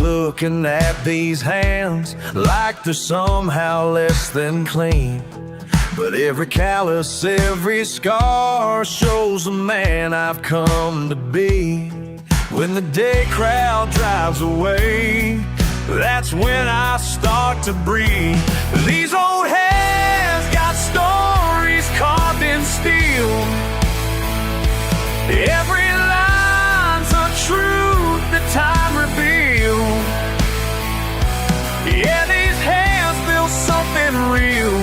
looking at these hands like they're somehow less than clean. But every callus, every scar shows the man I've come to be. When the day crowd drives away, that's when I start to breathe. These old hands got stories carved in steel. Every line's a truth that time revealed. Yeah, these hands built something real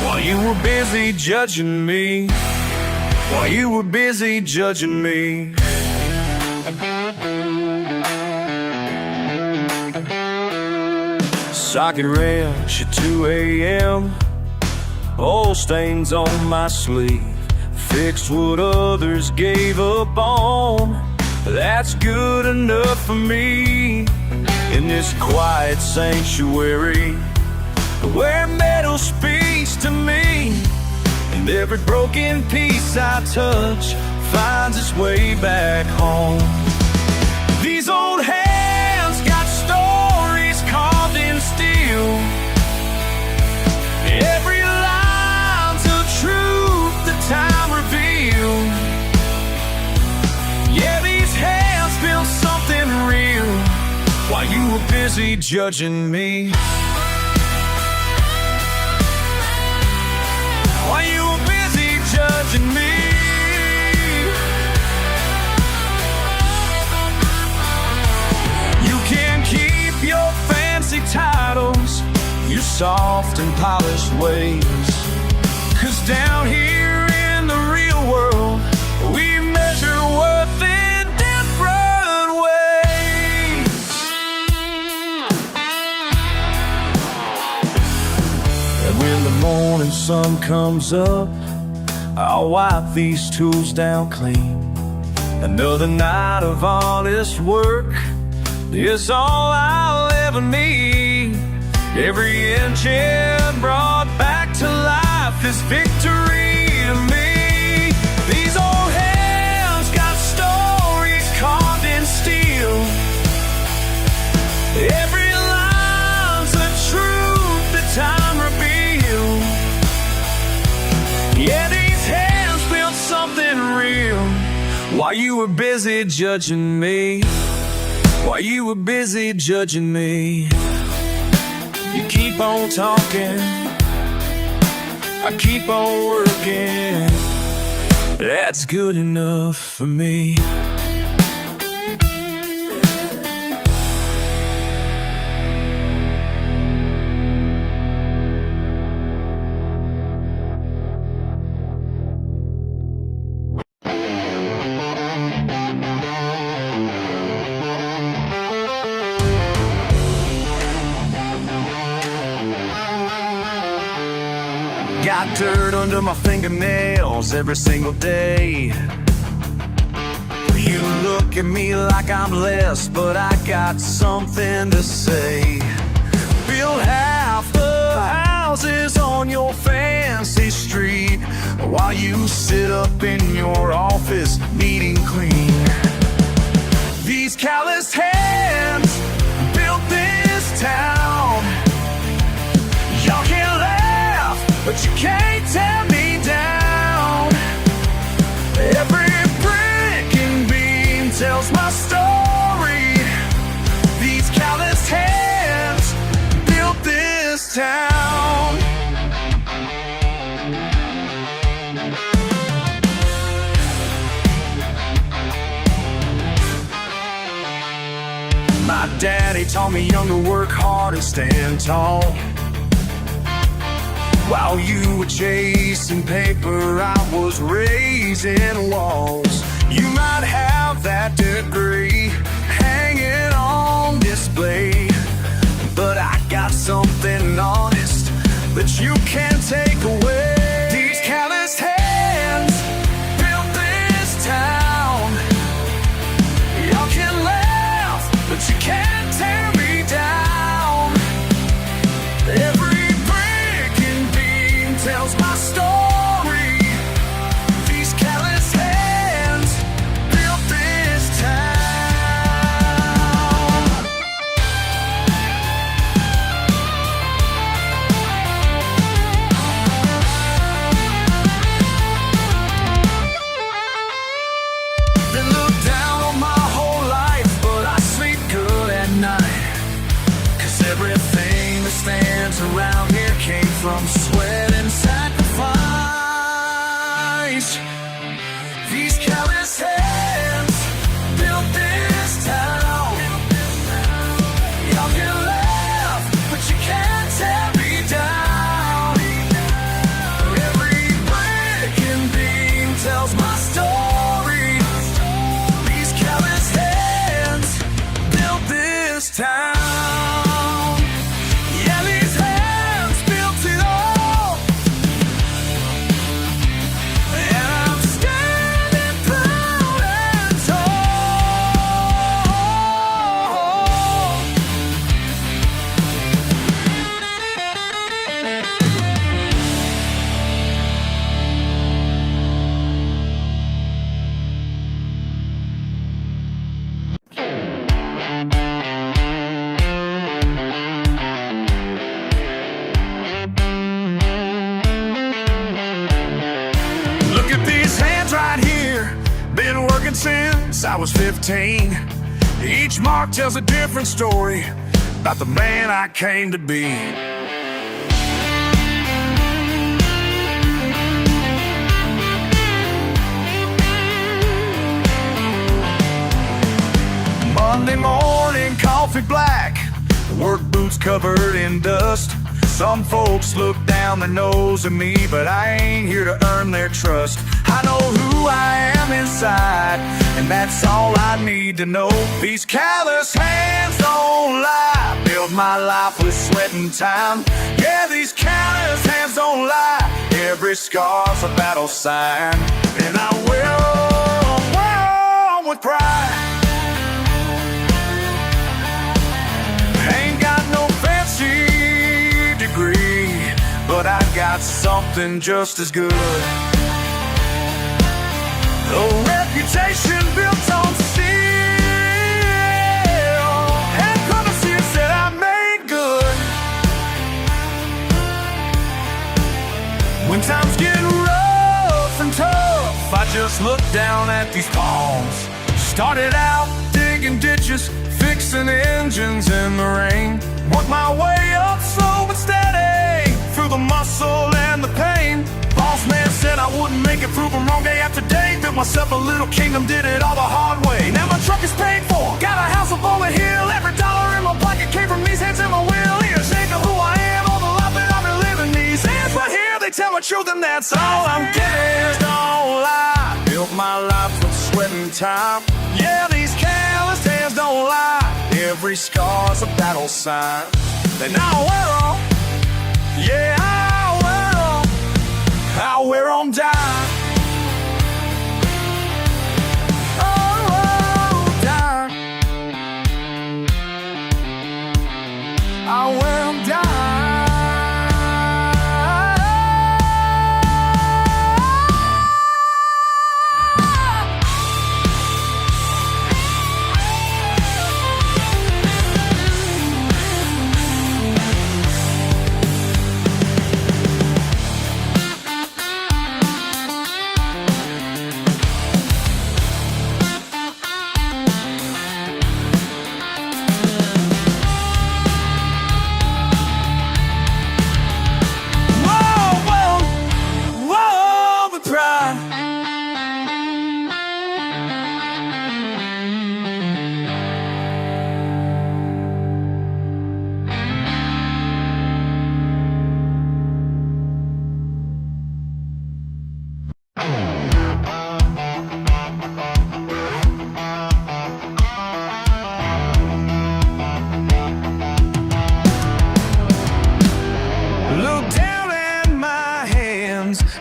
while you were busy judging me. While you were busy judging me. Socket wrench at 2 a.m. Old stains on my sleeve. Fixed what others gave up on. That's good enough for me. In this quiet sanctuary where metal speaks to me, and every broken piece I touch finds its way back home. These old hands got stories carved in steel. Every line's a truth that time revealed. Yeah, these hands built something real while you were busy judging me. While you were busy judging me. You can keep your fancy titles, your soft and polished ways, 'cause down here in the real world we measure worth in different ways. And when the morning sun comes up, I'll wipe these tools down clean. Another night of honest work is all I'll ever need. Every engine brought back to life is victory to me. These old hands got stories carved in steel. Every line's a truth that time revealed. Yeah, these hands built something real while you were busy judging me. While you were busy judging me. You keep on talking, I keep on working. That's good enough for me. Got dirt under my fingernails every single day. You look at me like I'm less, but I got something to say. Build half the houses on your fancy street while you sit up in your office needing clean. These calloused hands built this town. Y'all can't laugh, but you can't tear me down. Every brick and beam tells my story. These calloused hands built this town. My daddy taught me young to work hard and stand tall. While you were chasing paper, I was raising walls. You might have that degree hanging on display, but I got something honest that you can't take away. These calloused hands built this town. Y'all can laugh, but you can't tear me down. Every tells my story. These callous hands built this town. Everything that stands around here came from sweat and sacrifice. These callous hands built this town. Y'all can laugh, but you can't tear me down. Every brick and beam tells my story. These callous hands built this town. Been working since I was 15. Each mark tells a different story about the man I came to be. Monday morning, coffee black, work boots covered in dust. Some folks look down their nose at me, but I ain't here to earn their trust. I know who I am inside, and that's all I need to know. These callous hands don't lie, build my life with sweat and time. Yeah, these callous hands don't lie, every scar's a battle sign. And I will with pride. Ain't got no fancy degree, but I got something just as good. A reputation built on steel, and promises that I made good. When times get rough and tough, I just look down at these palms. Started out digging ditches, fixing engines in the rain. Worked my way up slow but steady, through the muscle and the pain. Boss man said I wouldn't make it, prove him wrong day after day. Built myself a little kingdom, did it all the hard way. Now my truck is paid for, got a house up on the hill. Every dollar in my pocket came from these hands in my wheel. Here, shake of who I am, all the life that I've been living. These hands right here, they tell my truth, and that's all I'm getting. Don't lie, built my life with sweat and time. Yeah, these callous hands don't lie, every scar's a battle sign. Then I'll wear 'em, yeah, I'll wear 'em down. Oh, down. I'll wear 'em down.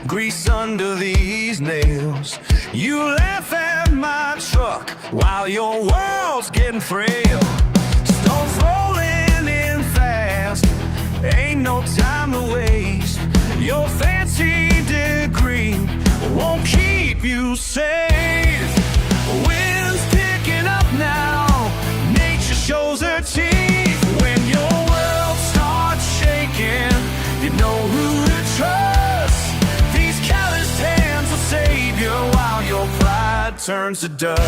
Grease under these nails. You laugh at my truck while your world's getting frail. Stones rolling in fast, ain't no time to waste. Your fancy degree won't keep you safe. Wind's picking up now, nature shows her teeth. When your world starts shaking, you know who to trust. Savior, while your pride turns to dust.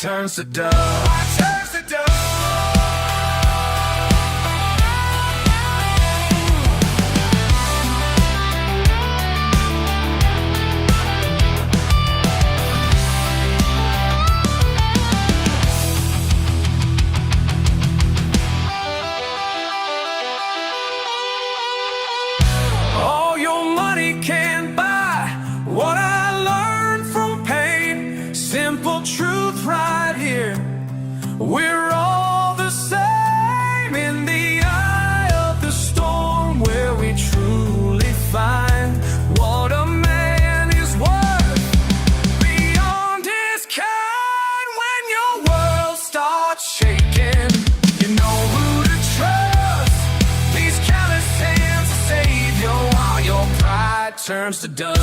turns to dust. Life turns to dust. All your money can't buy what I learned from pain. Simple truth right here. We're all the same in the eye of the storm, where we truly find what a man is worth beyond his kind. When your world starts shaking, you know who to trust. These callous hands to save you while your pride turns to dust.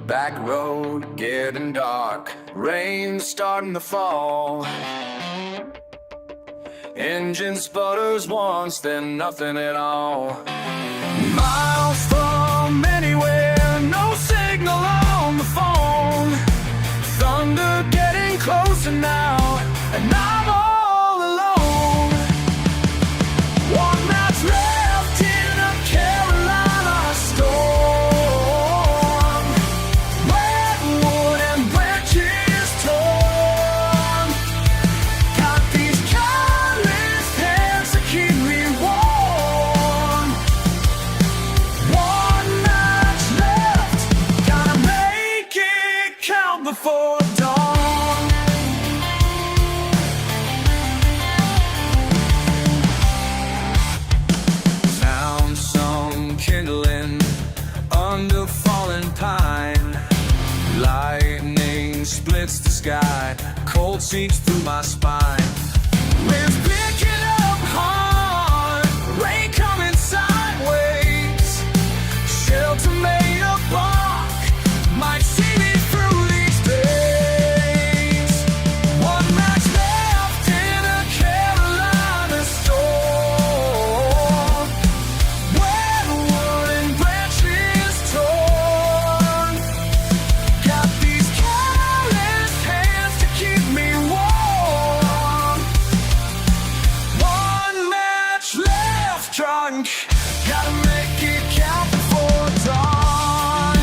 Back road getting dark, rain starting to fall. Engine sputters once, then nothing at all. Miles from anywhere, no signal on the phone. Thunder getting closer now, and I'm all alone. One night's left in a Carolina storm. Redwood and branches torn. Got these calloused hands to keep me warm. One night's left, gotta make it count before dawn. Found some kindling under fallen pine. Lightning splits the sky, cold seeps through my spine. Wind's picking up hard, rain coming sideways. Shelter made of bark might see me through these days. One match left in a Carolina storm. Redwood and branches torn. Got these calloused hands to keep me warm. One match left drunk, gotta make it count before dawn.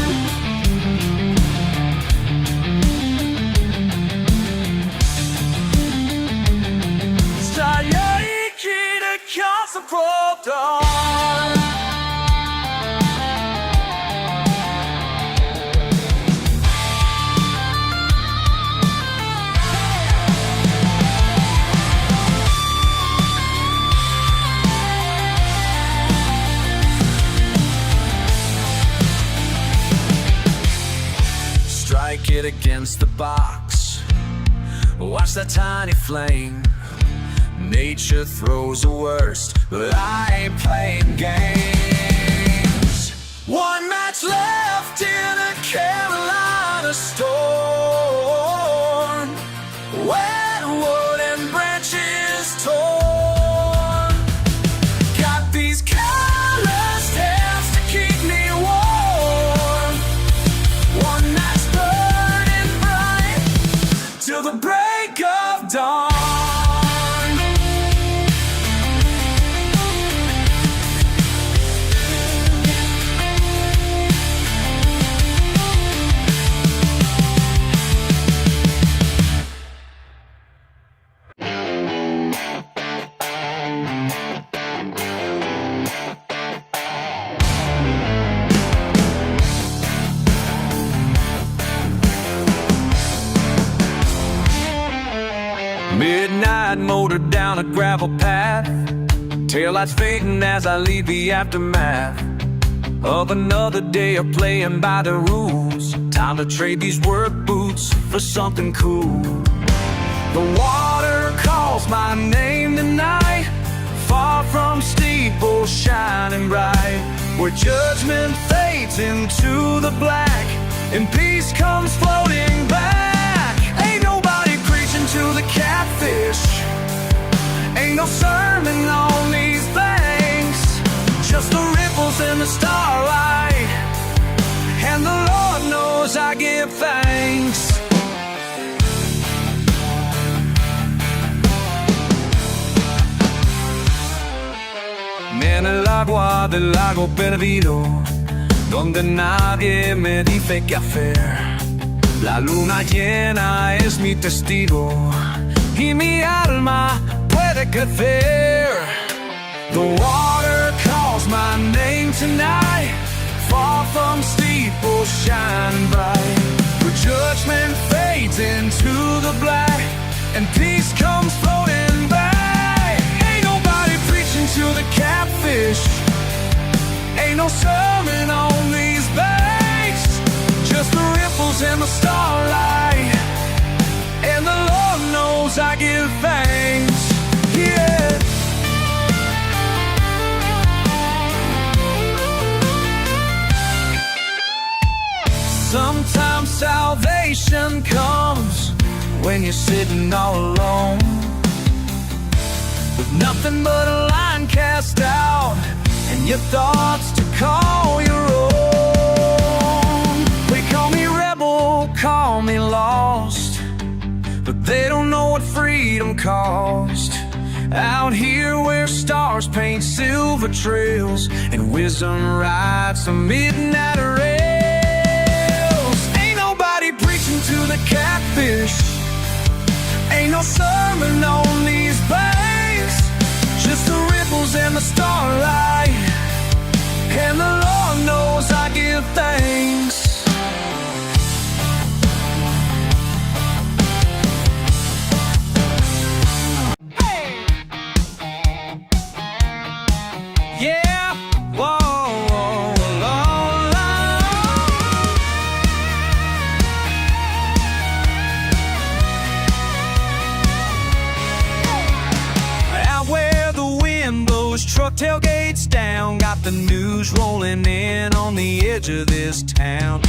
Start making it count before dawn. Strike it against the box, watch that tiny flame. Nature throws the worst, but I ain't playing games. One match left in a Carolina storm. Redwood and branches torn. Got these calloused hands to keep me warm. One night's burning bright till the break of dawn. Midnight motor down a gravel path, taillights fading as I leave the aftermath of another day of playing by the rules. Time to trade these work boots for something cool. The water calls my name tonight, far from steeple shining bright, where judgment fades into the black and peace comes floating back. Ain't nobody preaching to the catfish, ain't no sermon on these banks, just the ripples in the starlight, and the Lord knows I give thanks. En el agua del lago perdido, donde nadie me dice qué hacer, la luna llena es mi testigo y mi alma puede crecer. The water calls my name tonight, far from steeple shining bright, where judgment fades into the black and peace comes floating back. To the catfish, ain't no sermon on these banks, just the ripples in the starlight, and the Lord knows I give thanks. Yeah. Sometimes salvation comes when you're sitting all alone, with nothing but a line cast out and your thoughts to call your own. They call me rebel, call me lost, but they don't know what freedom cost. Out here where stars paint silver trails and wisdom rides the midnight rails. Ain't nobody preaching to the catfish, ain't no sermon on these banks, just the ripples and the starlight, and the Lord knows I give thanks. Hey! Yeah! Whoa! Truck tailgates down, got the news rolling in on the edge of this town.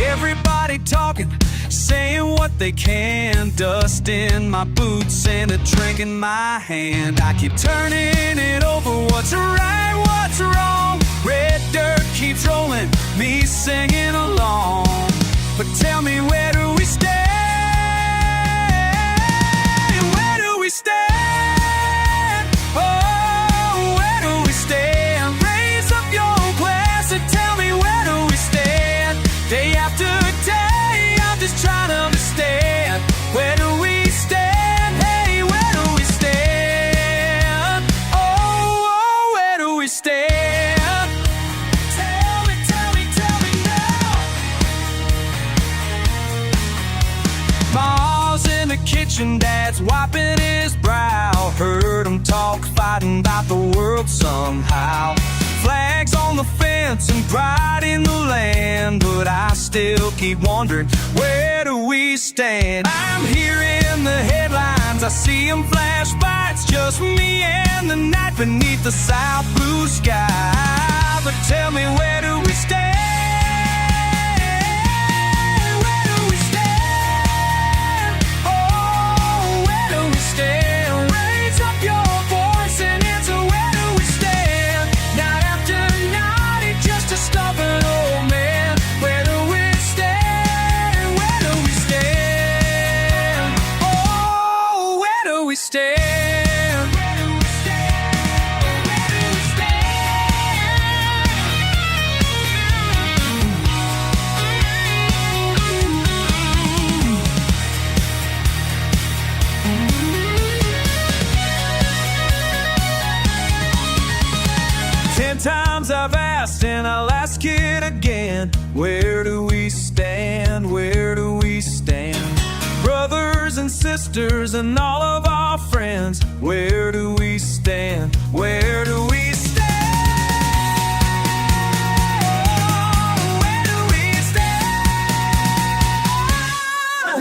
Everybody talking, saying what they can, dust in my boots and a drink in my hand. I keep turning it over, what's right, what's wrong. Red dirt keeps rolling, me singing along. But tell me, where do we stand? Where do we stand? Day after day, I'm just trying to understand. Where do we stand? Hey, where do we stand? Oh, where do we stand? Tell me now. Ma's in the kitchen, Dad's wiping his brow. Heard him talk, fighting about the world somehow. Flags on the fence and pride in the land, but I still keep wondering, where do we stand? I'm hearing the headlines, I see them flash by. It's just me and the night beneath the south blue sky. But tell me, where do we stand? Where do we stand? Oh, where do we stand? Raise up your voice and answer, where do we stand? Night after night, it's just a stubborn old man. Where do we stand? Where do we stand? Oh, where do we stand? Where do we stand? Where do we stand? 10 times I've asked and I'll ask it again. Where do we stand? Where do we stand? brothers and sisters and all of our friends, where do we stand? Where do we stand? Where do we stand?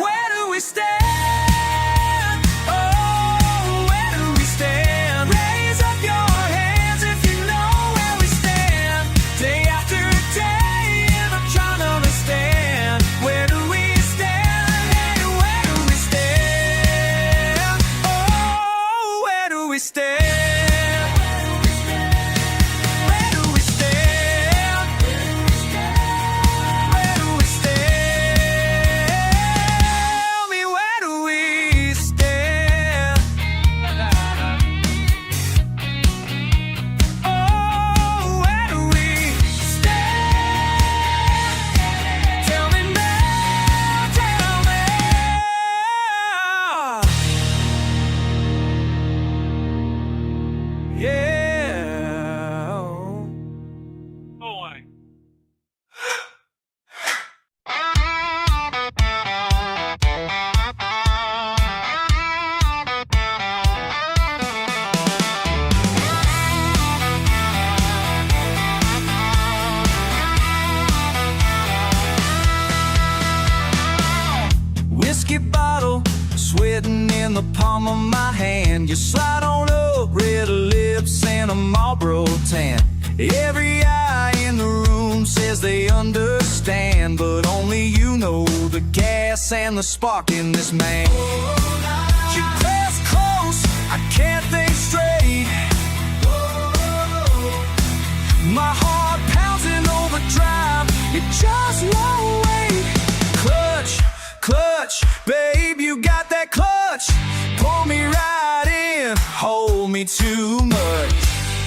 Where do we stand? Oh, where do we stand? Raise up your hands if you know where we stand. Day after day, and I'm trying to understand. Where do we stand? Hey, where do we stand? Oh, where do we stand? Where do we stand? Where do we stand? Tell me, where do we stand? Oh, where do we stand? Tell me now, tell me. Yeah. Boy. Whiskey bottle, sweating in the palm of my hand. You slide on up, red lips and a Marlboro tan. Every eye in the room says they understand, but only you know the gas and the spark in this man. You press close, I can't think straight. My heart pounds in overdrive, it just won't wait. Clutch, clutch, babe, you got that clutch. Pull me right in, hold me too much.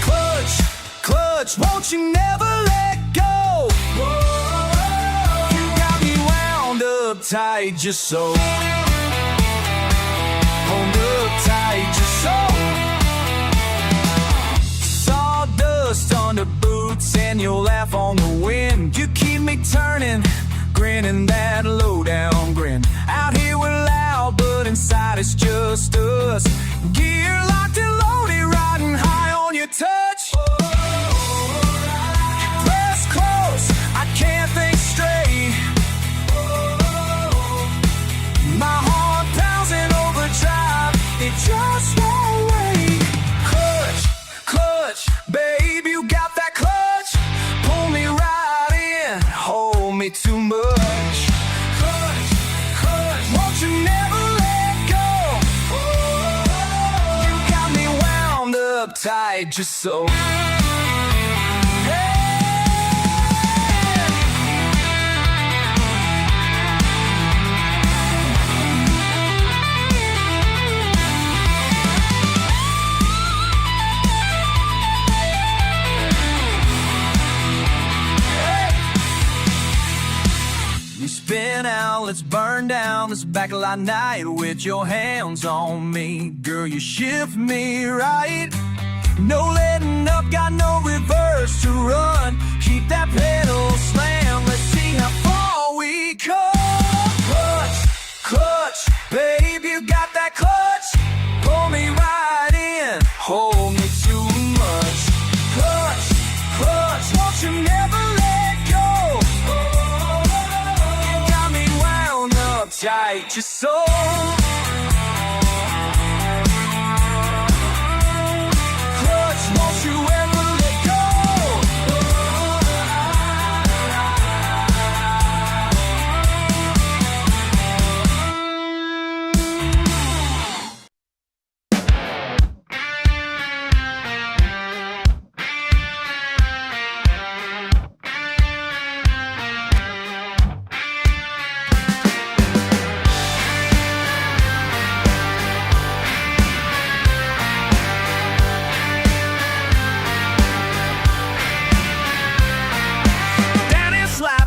Clutch, clutch, won't you never let go? You got me wound up tight, just so. Wound up tight, just so. Sawdust on the boots and you'll laugh on the wind. You keep me turning, grinning that low down grin. Out here we're loud, but inside it's just us. Gear locked and loaded, riding high on your touch. Press close, I can't think straight. My heart pounds in overdrive, it just won't wait. Clutch, clutch, babe, you got that clutch. Pull me right in, hold me too much. Clutch, clutch, won't you never let go? You got me wound up tight, just so. You spin out, let's burn down this backlight night with your hands on me. Girl, you shift me right. No letting up, got no reverse to run. Keep that pedal slam, let's see how far we come. Clutch, clutch, babe, you got that clutch. Pull me right in, hold me too much. Clutch, clutch, won't you never let go? You got me wound up tight, just so. Clutch, won't you ever let go?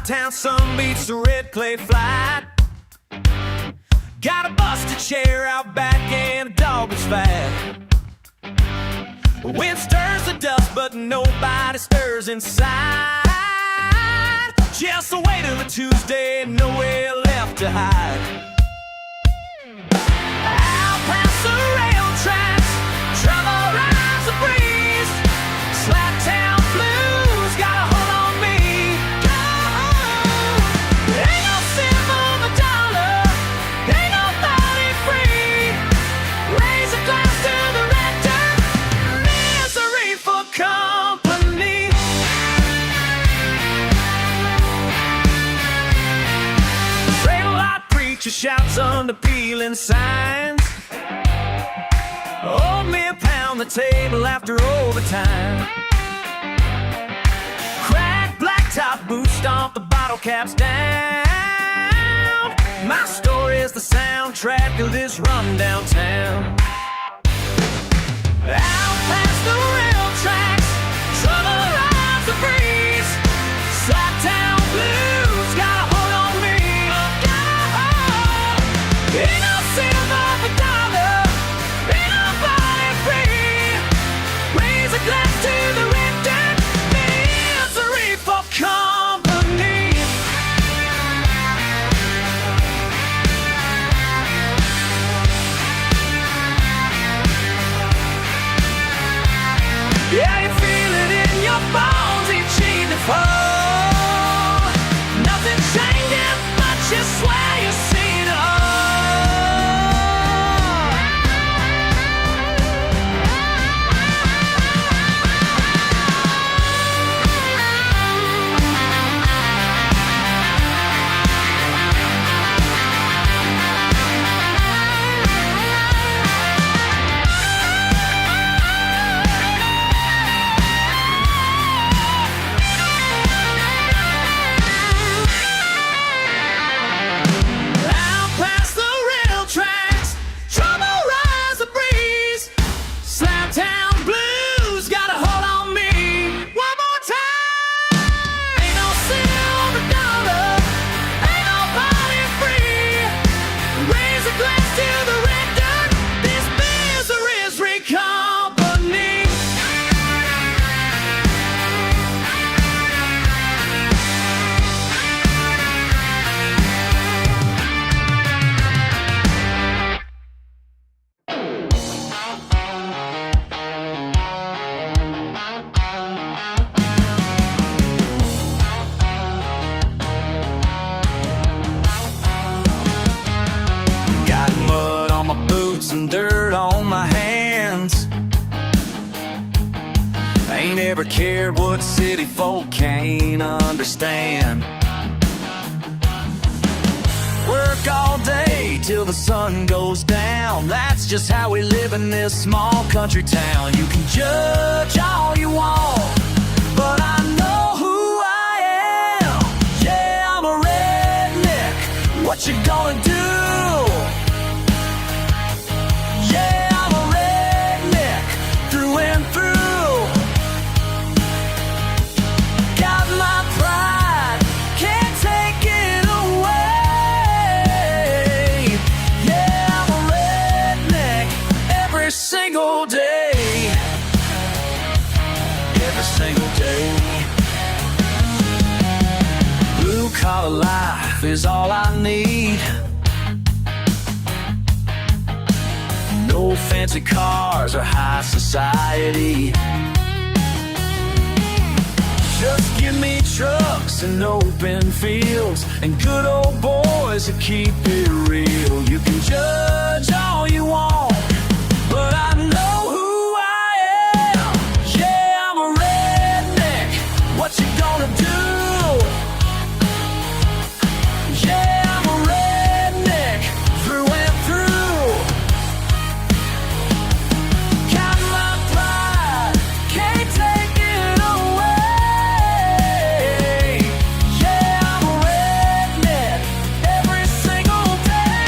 Town sun beats the red clay flat. Got a busted chair out back and a dog is fat. Wind stirs the dust but nobody stirs inside. Just a wait till a Tuesday and nowhere left to hide. sun to peeling signs. Oatmeal pound the table after overtime. Crack blacktop boots, stomp the bottle caps down. My story is the soundtrack of this rundown town. Out past the rail tracks, trouble rides the breeze. Slacktown blues got a hold on me. Ain't no silver for dollar, ain't nobody free. Raise a glass to the red dirt, misery for company. Yeah, you feel it in your bones each evening fall. Nothing changing, but you swear you see it and dirt on my hands. Ain't ever cared what city folk can't understand. Work all day till the sun goes down. That's just how we live in this small country town. You can judge all you want, but I know who I am. Yeah, I'm a redneck. What you gonna do? Yeah, I'm a redneck, through and through. Got my pride, can't take it away. Yeah, I'm a redneck, every single day. Every single day. Blue collar life is all I need. No fancy cars or high society. Just give me trucks and open fields and good old boys that keep it real. You can judge all you want, but I know who I am. Yeah, I'm a redneck. What you gonna do? Yeah, I'm a redneck, through and through. Got my pride, can't take it away. Yeah, I'm a redneck, every single day.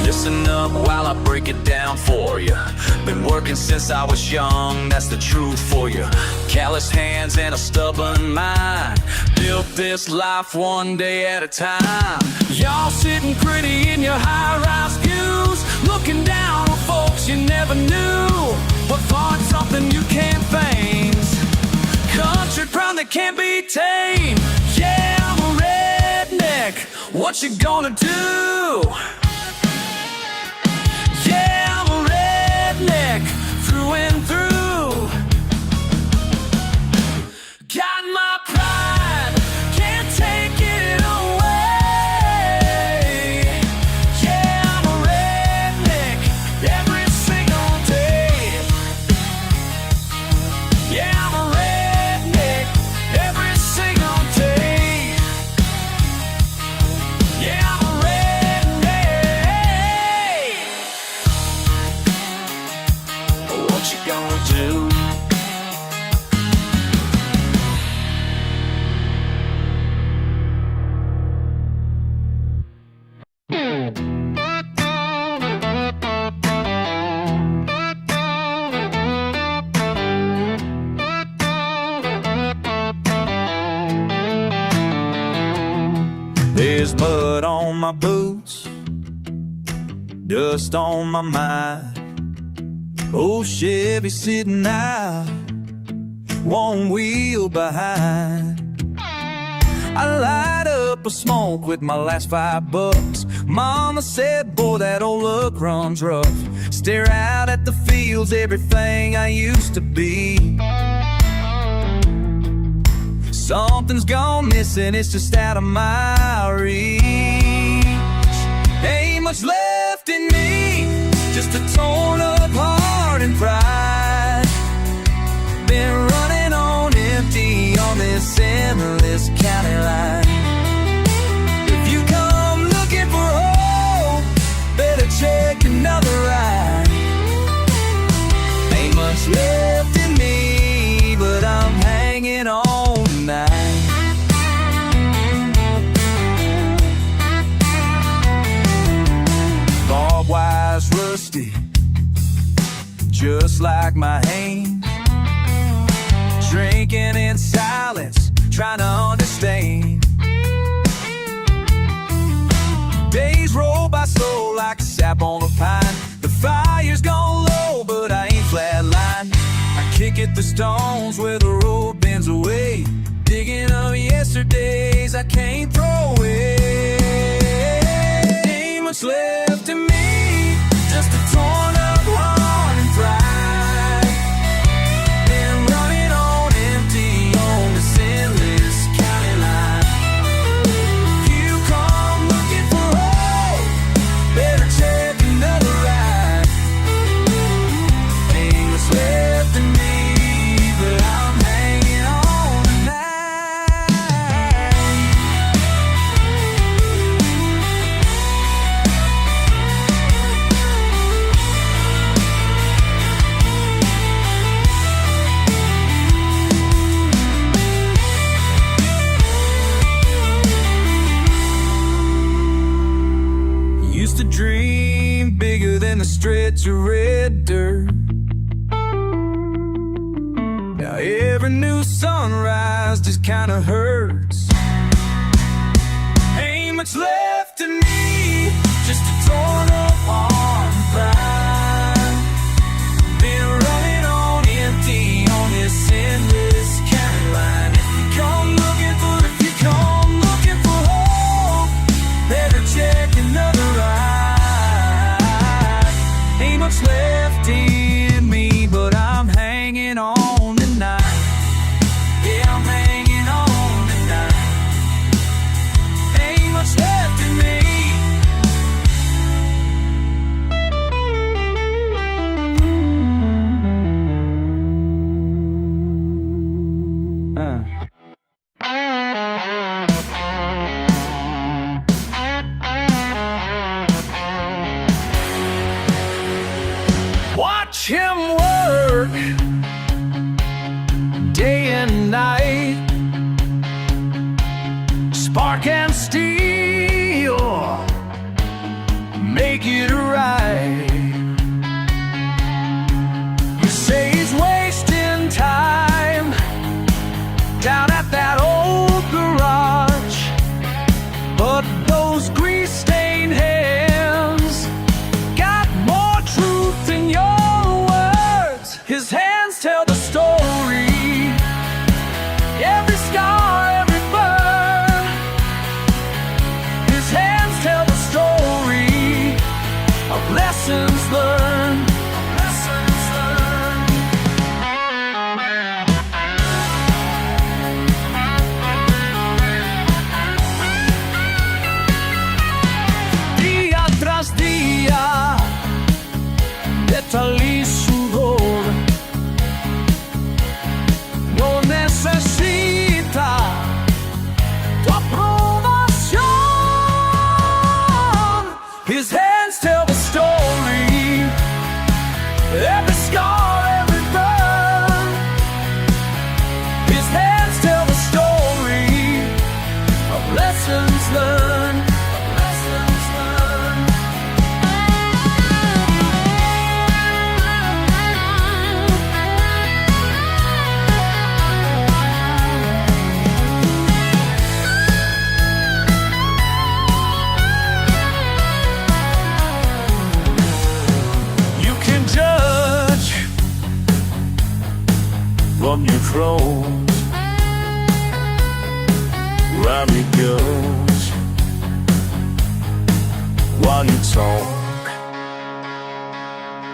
Listen up while I break it down for you. Been working since I was young, that's the truth for you. Callous hands and a stubborn mind, built this life one day at a time. Y'all sitting pretty in your high-rise views, looking down on folks you never knew, but find something you can't feign. Country pride that can't be tamed. Yeah, I'm a redneck. What you gonna do? Yeah, I'm a redneck, through and through. Got my pride, can't take it away. Yeah, I'm a redneck, every single day. Yeah, I'm a redneck, every There's mud on my boots, dust on my mind. Old Chevy sitting out, one wheel behind. I light up a smoke with my last $5. Mama said, boy, that old luck runs rough. Stare out at the fields, everything I used to be. Something's gone missing, it's just out of my reach. Ain't much left in me, just a torn up heart and pride. Been running on empty on this endless county line. If you come looking for hope, better check another ride. Ain't much left in me, but I'm hanging on tonight. Barbed wire's rusty, just like my hand. Drinking in silence, trying to understand. Days roll by slow like sap on a pine. The fire's gone low, but I ain't flatlined. I kick at the stones where the road bends away, digging up yesterdays I can't throw away. Ain't much left in me, just a torn up heart and pride. Been running on empty on this endless county line. If you come looking for hope, better check another ride. Ain't much left in me, but I'm hanging on tonight. Used to dream bigger than the stretch of red dirt. Now every new sunrise just kinda hurts. Ain't much left in me, just a torn up heart and pride. Been running on empty on this endless county line. If you come looking for hope, better check another ride. Ain't much left in me, but I'm hanging on tonight. Yeah, I'm hanging on tonight. Ain't much left in me. Watch him work day and night, spark and steel, make it right. You say he's wasting time down at that old garage, but those grease-stained hands got more truth in your words. His hands tell the story, every scar, every burn. His hands tell the story of lessons learned. Lessons learned. Día tras día, letal y sudor, no necesita tu aprobación. His hands tell the story, every scar, every burn. His hands tell the story of lessons learned. Of lessons learned. it goes while you talk.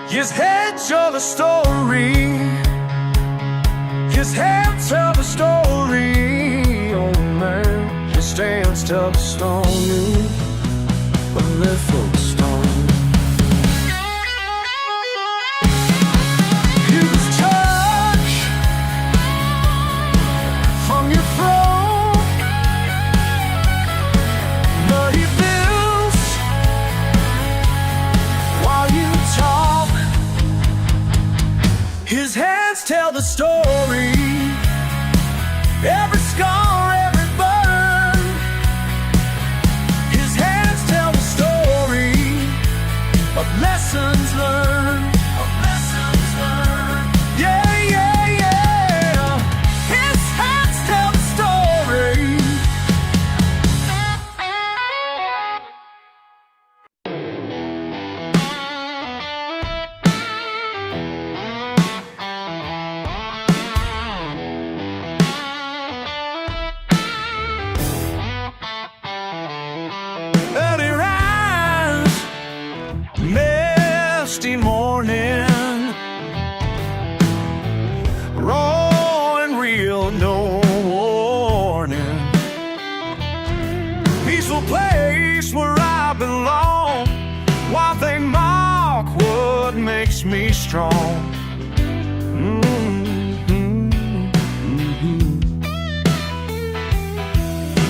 His head tell the story. His hands tell the story. Oh man, his stance tell the story. But live for the story. His touch from your throne, but he feels while you talk. His hands tell the story. Every scar, every burn. His hands tell the story of lessons learned. Of lessons learned. Yeah, yeah, yeah. His hands tell the story. Early rise, misty morning, raw and real, no warning. Peaceful place where I belong, while they mock what makes me strong.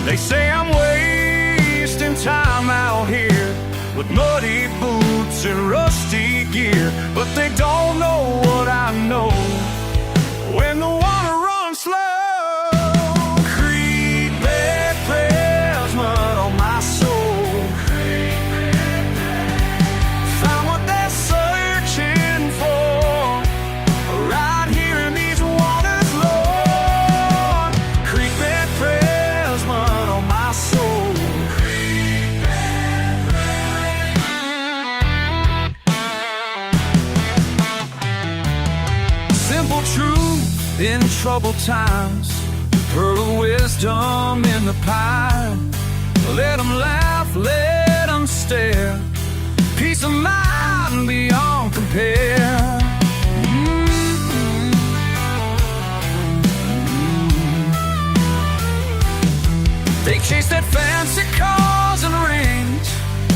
They say I'm wasting time out here with muddy boots and rusty gear, but they don't know what I know when the water runs slow. Creeping prayers, mud on my soul. Found what they're searching for right here in these waters, Lord. Creeping prayers, mud on my soul. Simple truth in troubled times, pearl of wisdom in the pie. Let them laugh, let them stare, peace of mind beyond compare. They chase that fancy cars and rings,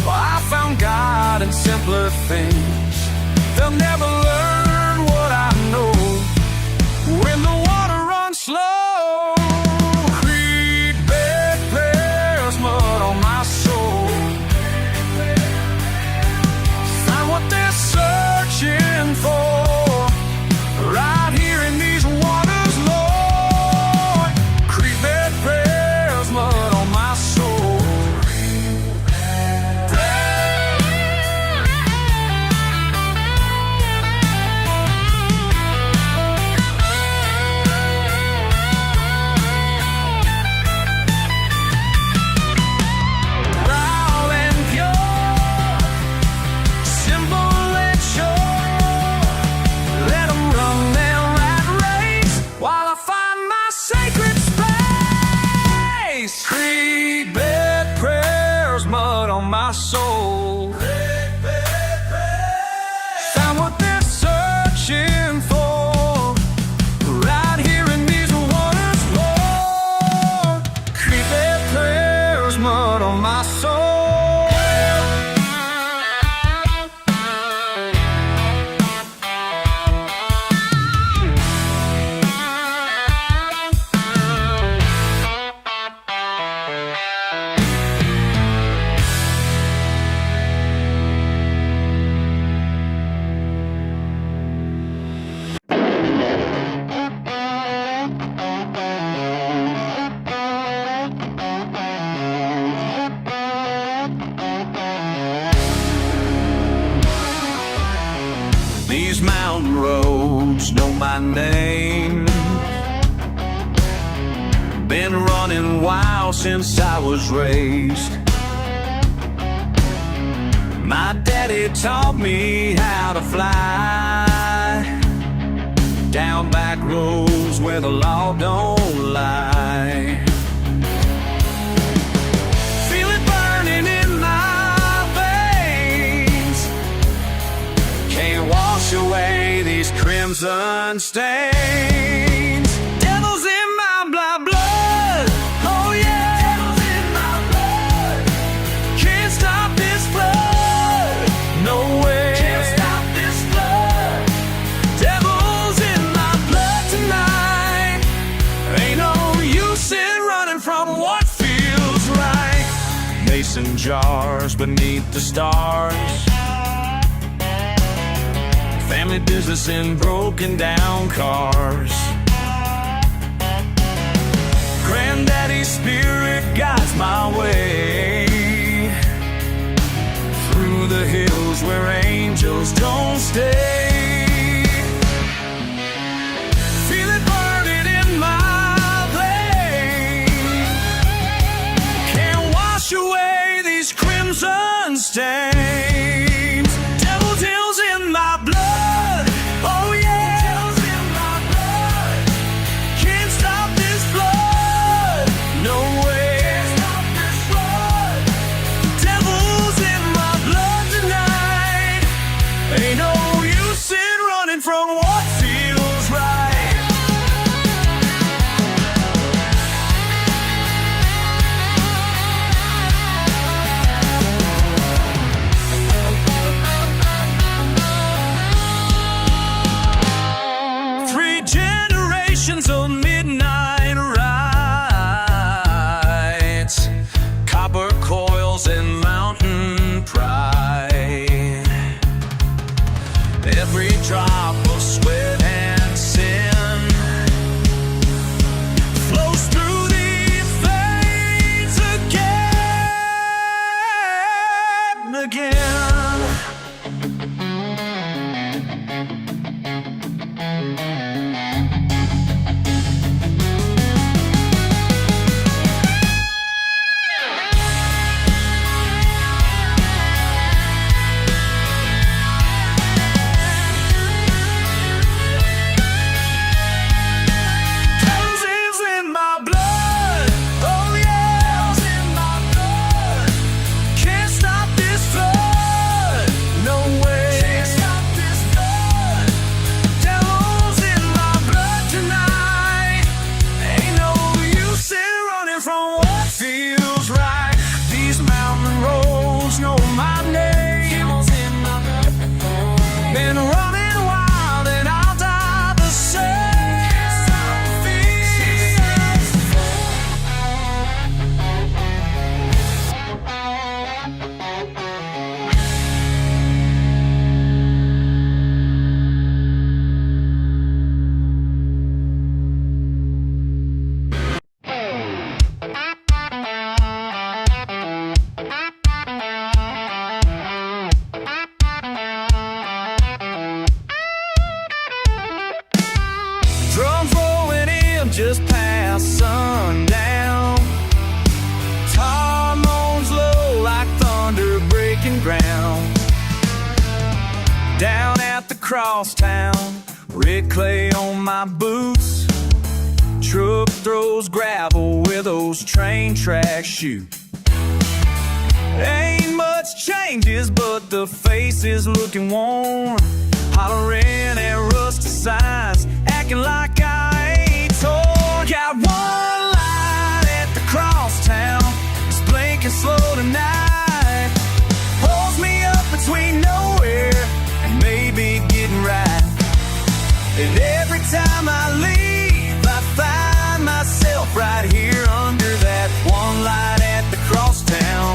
but I found God in simpler things. They'll never learn what I know when the water runs slow. Creeping prayers, mud on my soul. Find what they're searching for right here in these waters, Lord. Creeping prayers, mud on my soul. Brown and pure, simple and sure. Let 'em run their rat race while I find my sacred space. Creeping prayers, mud on my soul. Found what they're searching for right here in these waters, Lord. Creeping prayers, mud on my soul. These mountain roads know my name. Been running wild since I was raised. My daddy taught me how to fly down back roads where the law don't lie. crimson stains. Devil's in my blood. Oh yeah, devil's in my blood. Can't stop this flood. No way. Can't stop this flood. Devil's in my blood tonight. Ain't no use in running from what feels right. Mason jars beneath the stars. Family business in broken down cars. Granddaddy's spirit guides my way through the hills where angels don't stay. Feel it burning in my veins. Can't wash away these crimson stains. Devil's hills in my blood. From what feels right. 3 generations of midnight rides, copper coils and mountain pride. Every drop of sweat and sin flows through these veins again and again. Just past sundown, tar moans low like thunder breaking ground. Down at the crosstown, red clay on my boots, truck throws gravel where those train tracks shoot. Ain't much changes, but the face is looking worn, hollering at rusty signs, acting like I ain't torn. Got one light at the crosstown, it's blinking slow tonight, holds me up between nowhere and maybe getting right. And every time I leave, I find myself right here under that one light at the crosstown,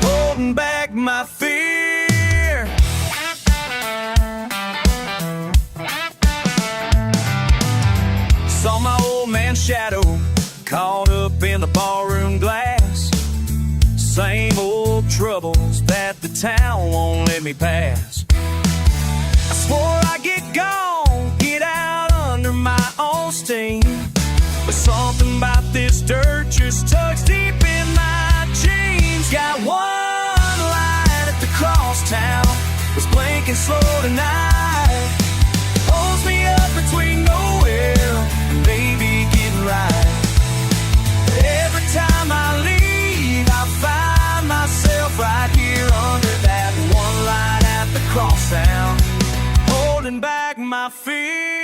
holding back my fear. Saw my old man's shadow caught up in the barroom glass. Same old troubles that the town won't let me pass. I swore I'd get gone, get out under my own steam, but something about this dirt just tugs deep in my jeans. Got one light at the crosstown, was blinking slow tonight, holds me up between nowhere and maybe getting right. Every time I leave, I find myself right here under that one light at the crosstown, holding back my fear.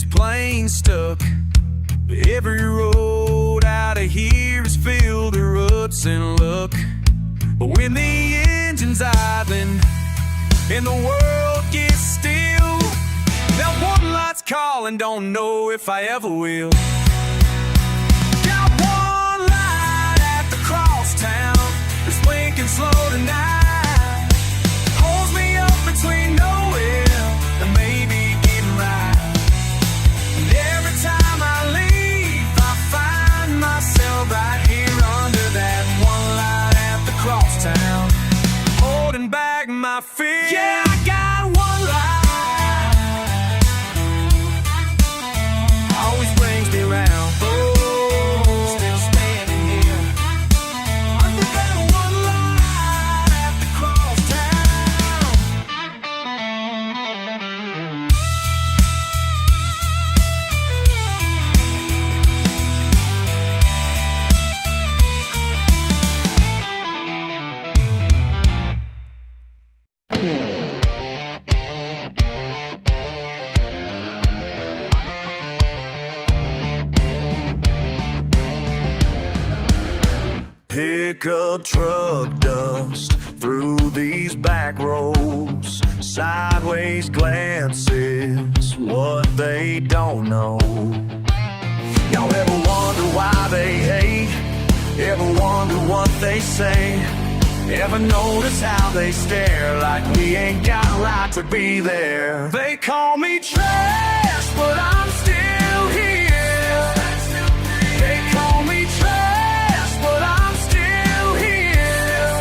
is plain stuck. Every road out of here is filled with ruts and luck. But when the engine's idling and the world gets still, that one light's calling, don't know if I ever will. Got one light at the crosstown, it's blinking slow tonight. Holds me up between nowhere and maybe getting right. And every time I leave, I find myself right here under that one light at the crosstown, holding back my fear. Yeah, I got one light, always brings me round. Oh, still standing here under that one light at the crosstown. Pickup truck dust through these back roads, sideways glances, what they don't know. Y'all ever wonder why they hate? Ever wonder what they say? Ever notice how they stare like we ain't got a right to be there? They call me trash, but I'm still here. They call me trash, but I'm still here.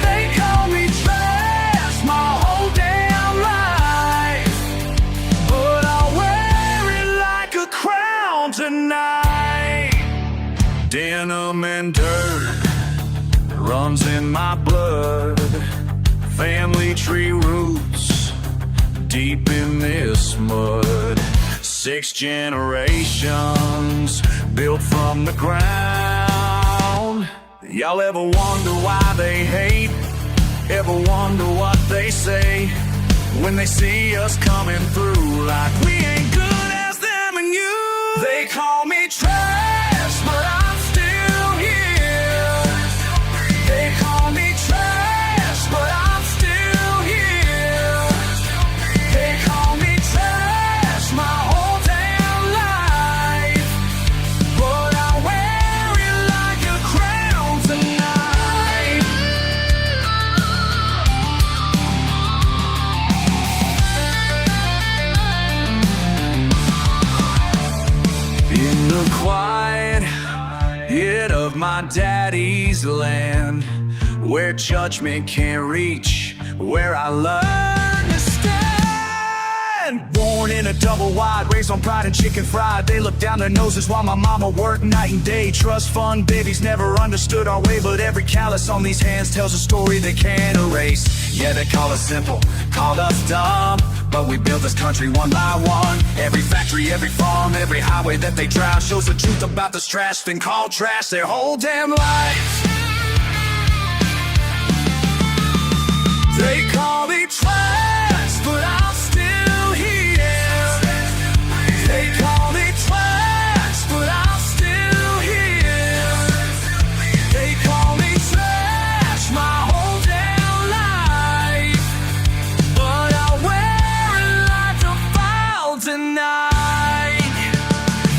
They call me trash my whole damn life, but I'll wear it like a crown tonight. Denim and dirt runs in my blood, family tree roots deep in this mud. 6 generations built from the ground. Y'all ever wonder why they hate? Ever wonder what they say when they see us coming through like we ain't good as them and you? They call me trash, but I'm still here. They call me trash, but I'm still here. They call me trash my whole damn life, but I wear it like a crown tonight. In the quiet yet of my daddy's land, where judgment can't reach, where I learn to stand. Born in a double wide, raised on pride and chicken fried. They look down their noses while my mama worked night and day. Trust fund babies never understood our way, but every callus on these hands tells a story they can't erase. Yeah, they call us simple, called us dumb, but we built this country one by one. Every factory, every farm, every highway that they drive shows the truth about this trash thing called trash their whole damn lives. They call me trash, but I'm still here. They call me trash, but I'm still here. They call me trash my whole damn life, but I wear it like a file tonight.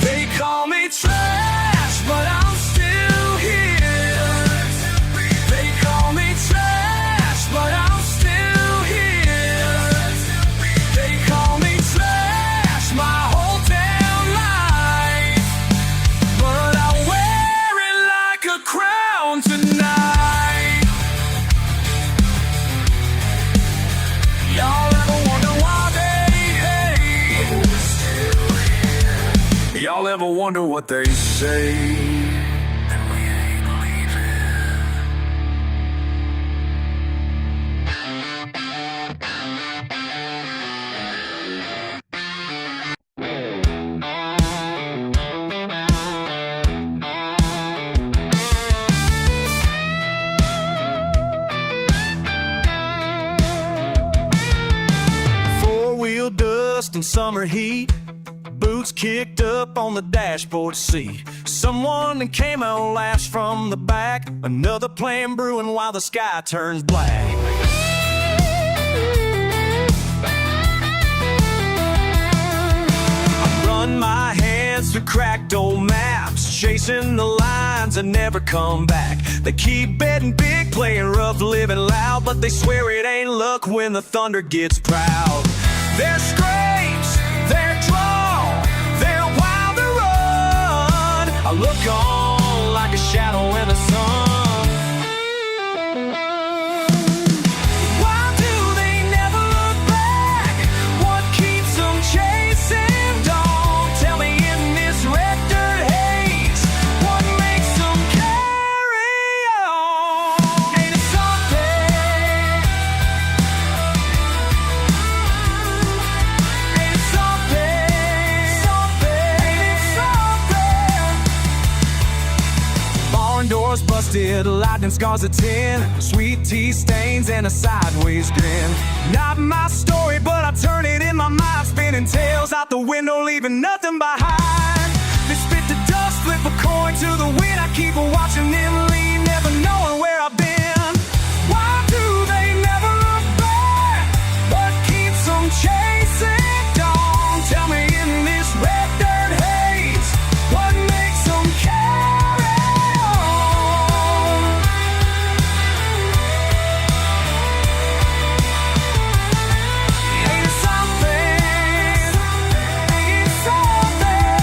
They call me trash, but I'm still here. They call me trash, but I'm still here. They call me trash my whole damn life, but I wear it like a crown tonight. Y'all ever wonder why they hate? Y'all ever wonder what they say? That we ain't leaving. Four-wheel dust and summer heat, boots kicked up on the dashboard seat. Someone in camo laughs from the back. Another plan brewing while the sky turns black. I run my hands through cracked old maps, chasing the lines that never come back. They keep betting big, playing rough, living loud, but they swear it ain't luck when the thunder gets proud. Their scrapes, their draw, their wild to run. I look on like a shadow in the sun. Why do they never look back? What keeps them chasing dawn? Tell me in this red dirt haze, what makes them carry on? Ain't it something? Ain't it something? Ain't it something? Barn doors busted, lightning scars of tin, sweet tea stains and a sideways grin. Not my story, but I turn it in my mind, spinning tails out the window, leaving nothing behind. They spit the dust, flip a coin to the wind. I keep watching them leave, never knowing where I've been. Why do they never look back? What keeps them chasing dawn? Tell me in this red dirt haze, what makes them carry on? Ain't it something? Ain't it something?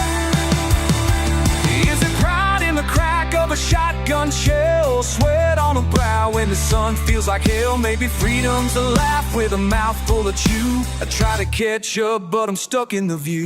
Is it pride in the crack of a shotgun shell? Sweat on a brow when the sun feels like hell? Maybe freedom's a laugh with a mouth full of chew. I try to catch up, but I'm stuck in the view.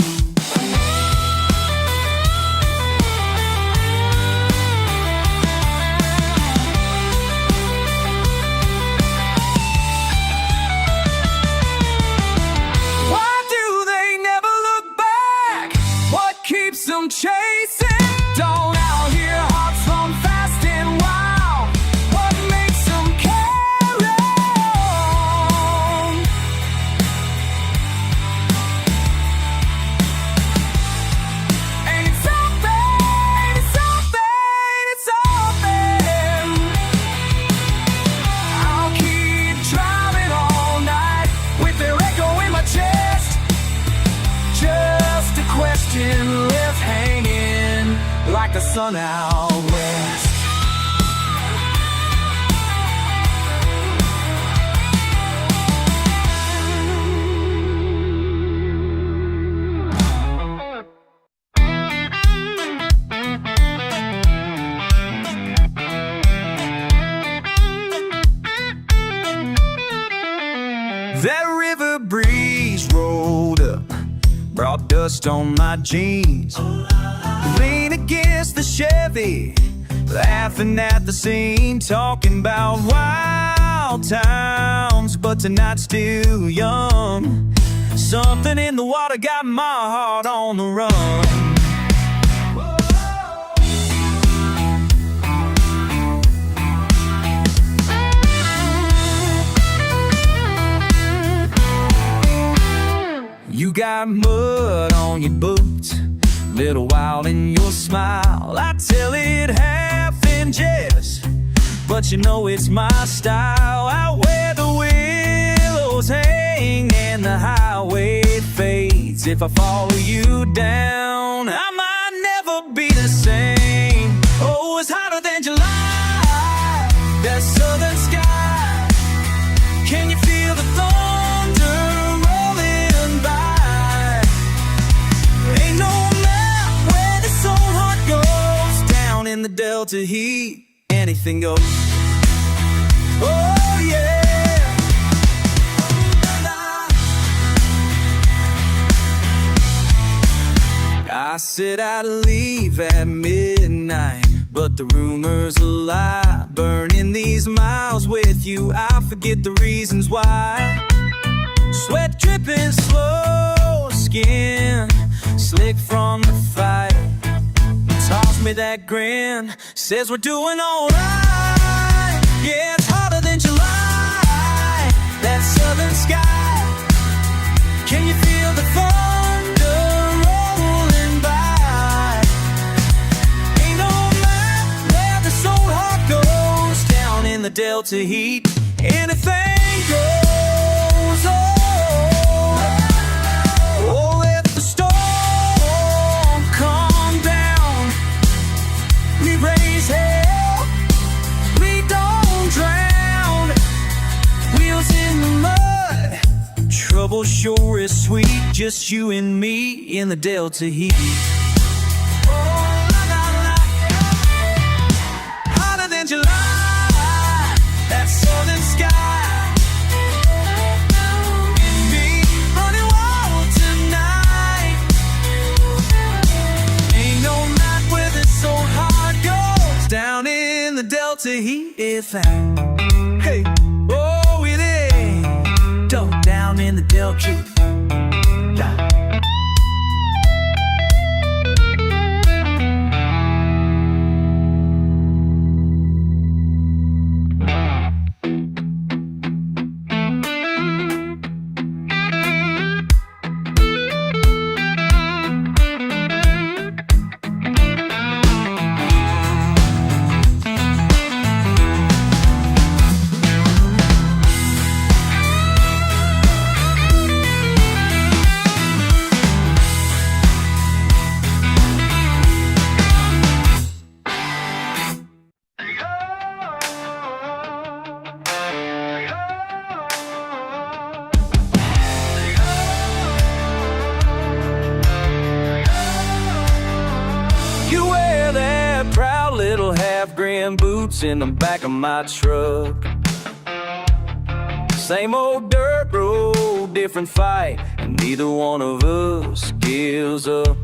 Why do they never look back? What keeps them chasing dawn? Out here, hearts run fast and wild. What makes them carry on? Ain't it something? Ain't it something? Ain't it something? I'll keep driving all night with their echo in my chest. Just a question left hanging like the sun out west. That river breeze rolled up, brought dust on my jeans. Lean against the Chevy, laughing at the scene, talking about wild times, but tonight's still young. Something in the water got my heart on the run. You got mud on your boots, little wild in your smile. I tell it half in jest, but you know it's my style. Out where the willows hang and the highway fades, if I follow you down, I might never be the same. Oh, it's hotter than July, that southern sky. Can you feel the thunder rolling by? Ain't no map where this old heart goes. Down in the delta heat, anything goes. Oh yeah. I said I'd leave at midnight, but the rumor's a lie. Burning these miles with you, I forget the reasons why. Sweat dripping slow, skin slick from the fire. Toss me that grin, says we're doing alright. Yeah, it's hotter than July, that southern sky. Can you feel the thunder rolling Delta heat. Anything goes. Oh, let the storm calm down. We raise hell, we don't drown. Wheels in the mud, trouble sure is sweet. Just you and me in the Delta heat. Hotter than July, that southern sky. And me running wild tonight. Ain't no night where this so hard goes down in the Delta heat. If I, hey, oh it is, down in the Delta heat. Little half-grand boots in the back of my truck. Same old dirt road, different fight, and neither one of us gives up.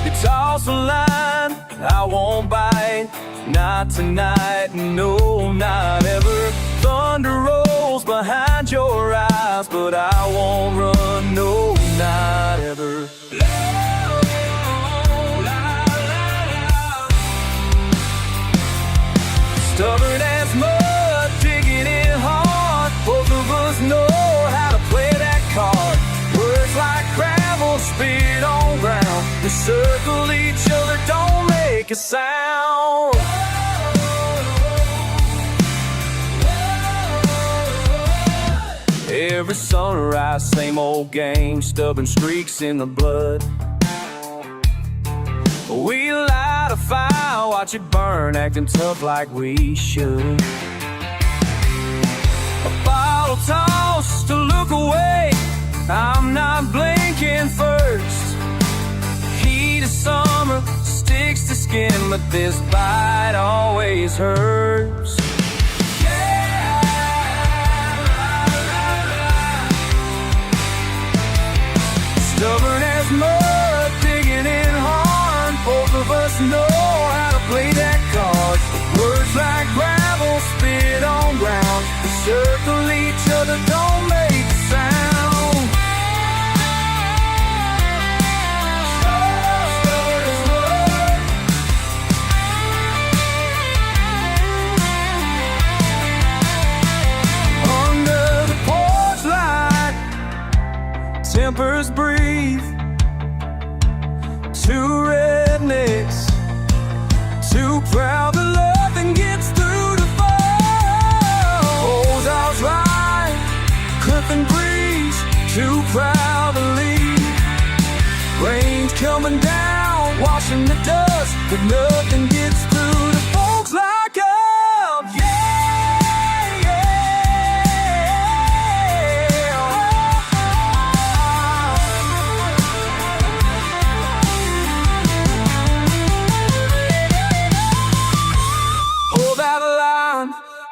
You toss a line, I won't bite. Not tonight, no, not ever. Thunder rolls behind your eyes, but I won't run, no, not ever. Stubborn as mud, digging in hard. Both of us know how to play that card. Words like gravel, spit on ground. We circle each other, don't make a sound. Every sunrise, same old game. Stubborn streaks in the blood. We light a fire, watch it burn, acting tough like we should. A bottle tossed to look away, I'm not blinking first. Heat of summer sticks to skin, but this bite always hurts. Stubborn as mud, digging in hard. Both of us know how to play that card. Words like gravel, spit on ground. We circle each other, don't make a sound. Stubborn as mud. Under the porch light, tempers breathe. Two rednecks, too proud to love and gets through the fall. Holds out right, cliff and breeze, too proud to leave. Rain's coming down, washing the dust, but nothing gets through to folks like us. Yeah, yeah.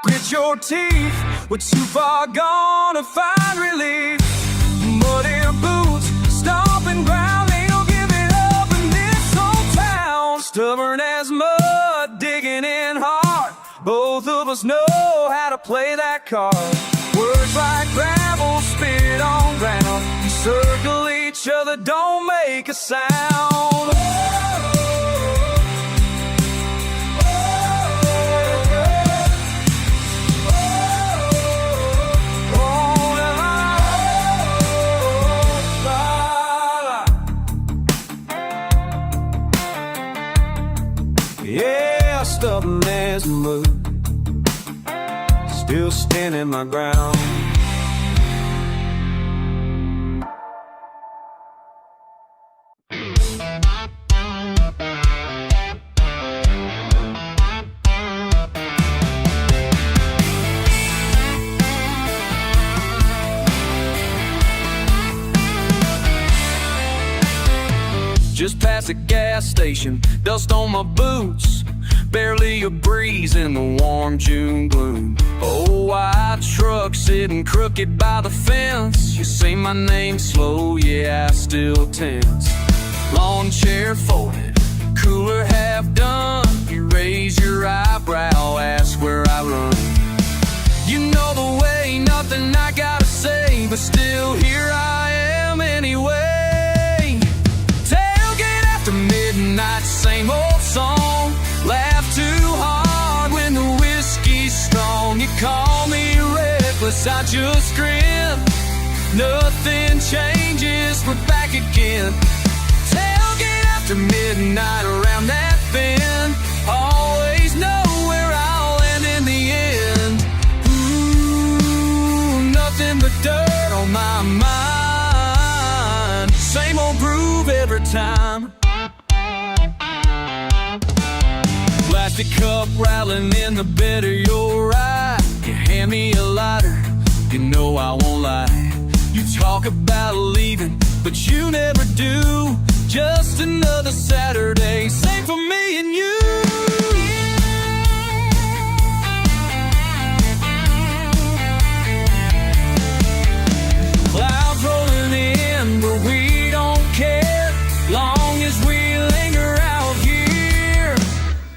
Grit your teeth, we're too far gone to find relief. Muddy boots, stomping ground, ain't no giving up in this old town. Stubborn as mud, digging in hard. Both of us know how to play that card. Words like gravel, spit on ground. We circle each other, don't make a sound. Yeah, stubborn as mud. still standing my ground. Just past the gas station, dust on my boots, barely a breeze in the warm June gloom. Oh, white truck sitting crooked by the fence. You say my name slow, yeah, I still tense. Lawn chair folded, cooler half done. You raise your eyebrow, ask where I run. You know the way, nothing I gotta say, but still here I am anyway. Midnight, same old song. Laugh too hard when the whiskey's strong. You call me reckless, I just grin. Nothing changes, we're back again. Tailgate after midnight around that bend. Always know where I'll land in the end. Ooh, nothing but dirt on my mind. Same old groove every time. Plastic cup rattling in the bed of your ride. You hand me a lighter, you know I won't lie. You talk about leaving, but you never do. Just another Saturday, same for me and you. Clouds rolling in, but we don't care, long as we linger out here.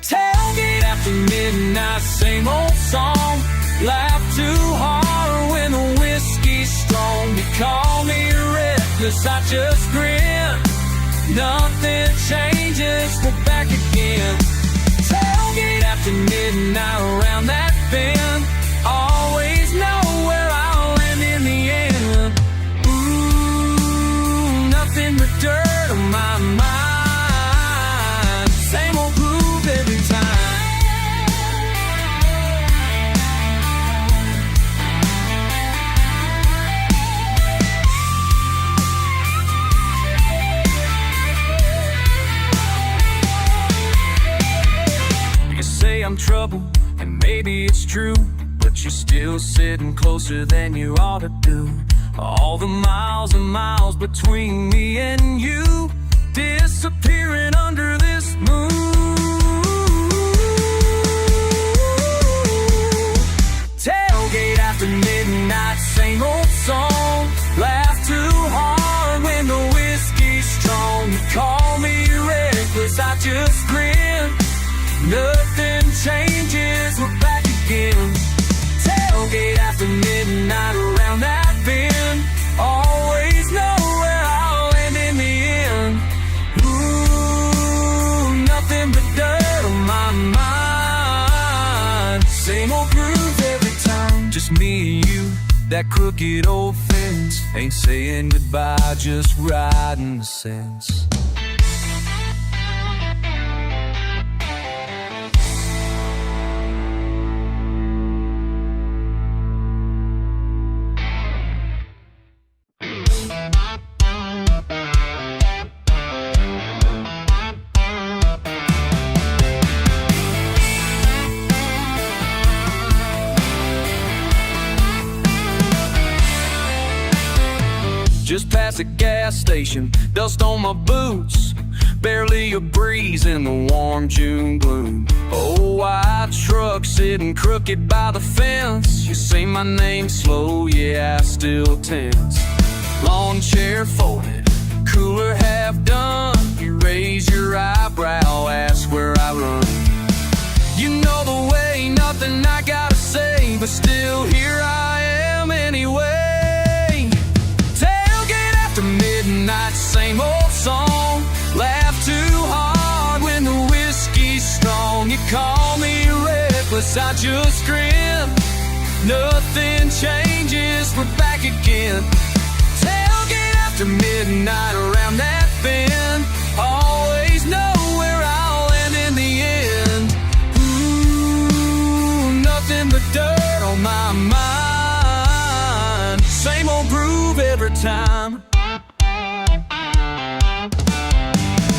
Tailgate after midnight, same old song. Laugh too hard when the whiskey's strong. You call me reckless, I just grin. Nothing changes, we're back again. Tailgate after midnight around that bend. Always know where I'll land in the end. Ooh, nothing but dirt on my mind. Same old groove every time. I'm trouble, and maybe it's true, but you're still sitting closer than you ought to do. All the miles and miles between me and you, disappearing under this moon. Tailgate after midnight, same old song. Laugh too hard when the whiskey's strong. You call me reckless, I just grin. Nothing changes, we're back again. Tailgate after midnight around that bend. Always know where I'll land in the end. Ooh, nothing but dirt on my mind. Same old groove every time. Just me and you, that crooked old fence. Ain't saying goodbye, just riding the sense. Just past the gas station, dust on my boots, barely a breeze in the warm June gloom. Oh, white truck sitting crooked by the fence. You say my name slow, yeah, I still tense. Lawn chair folded, cooler half done. You raise your eyebrow, ask where I run. You know the way, nothing I gotta say, but still here I am anyway. Midnight, same old song. Laugh too hard when the whiskey's strong. You call me reckless, I just grin. Nothing changes, we're back again. Tailgate after midnight around that bend. Always know where I'll land in the end. Ooh, nothing but dirt on my time.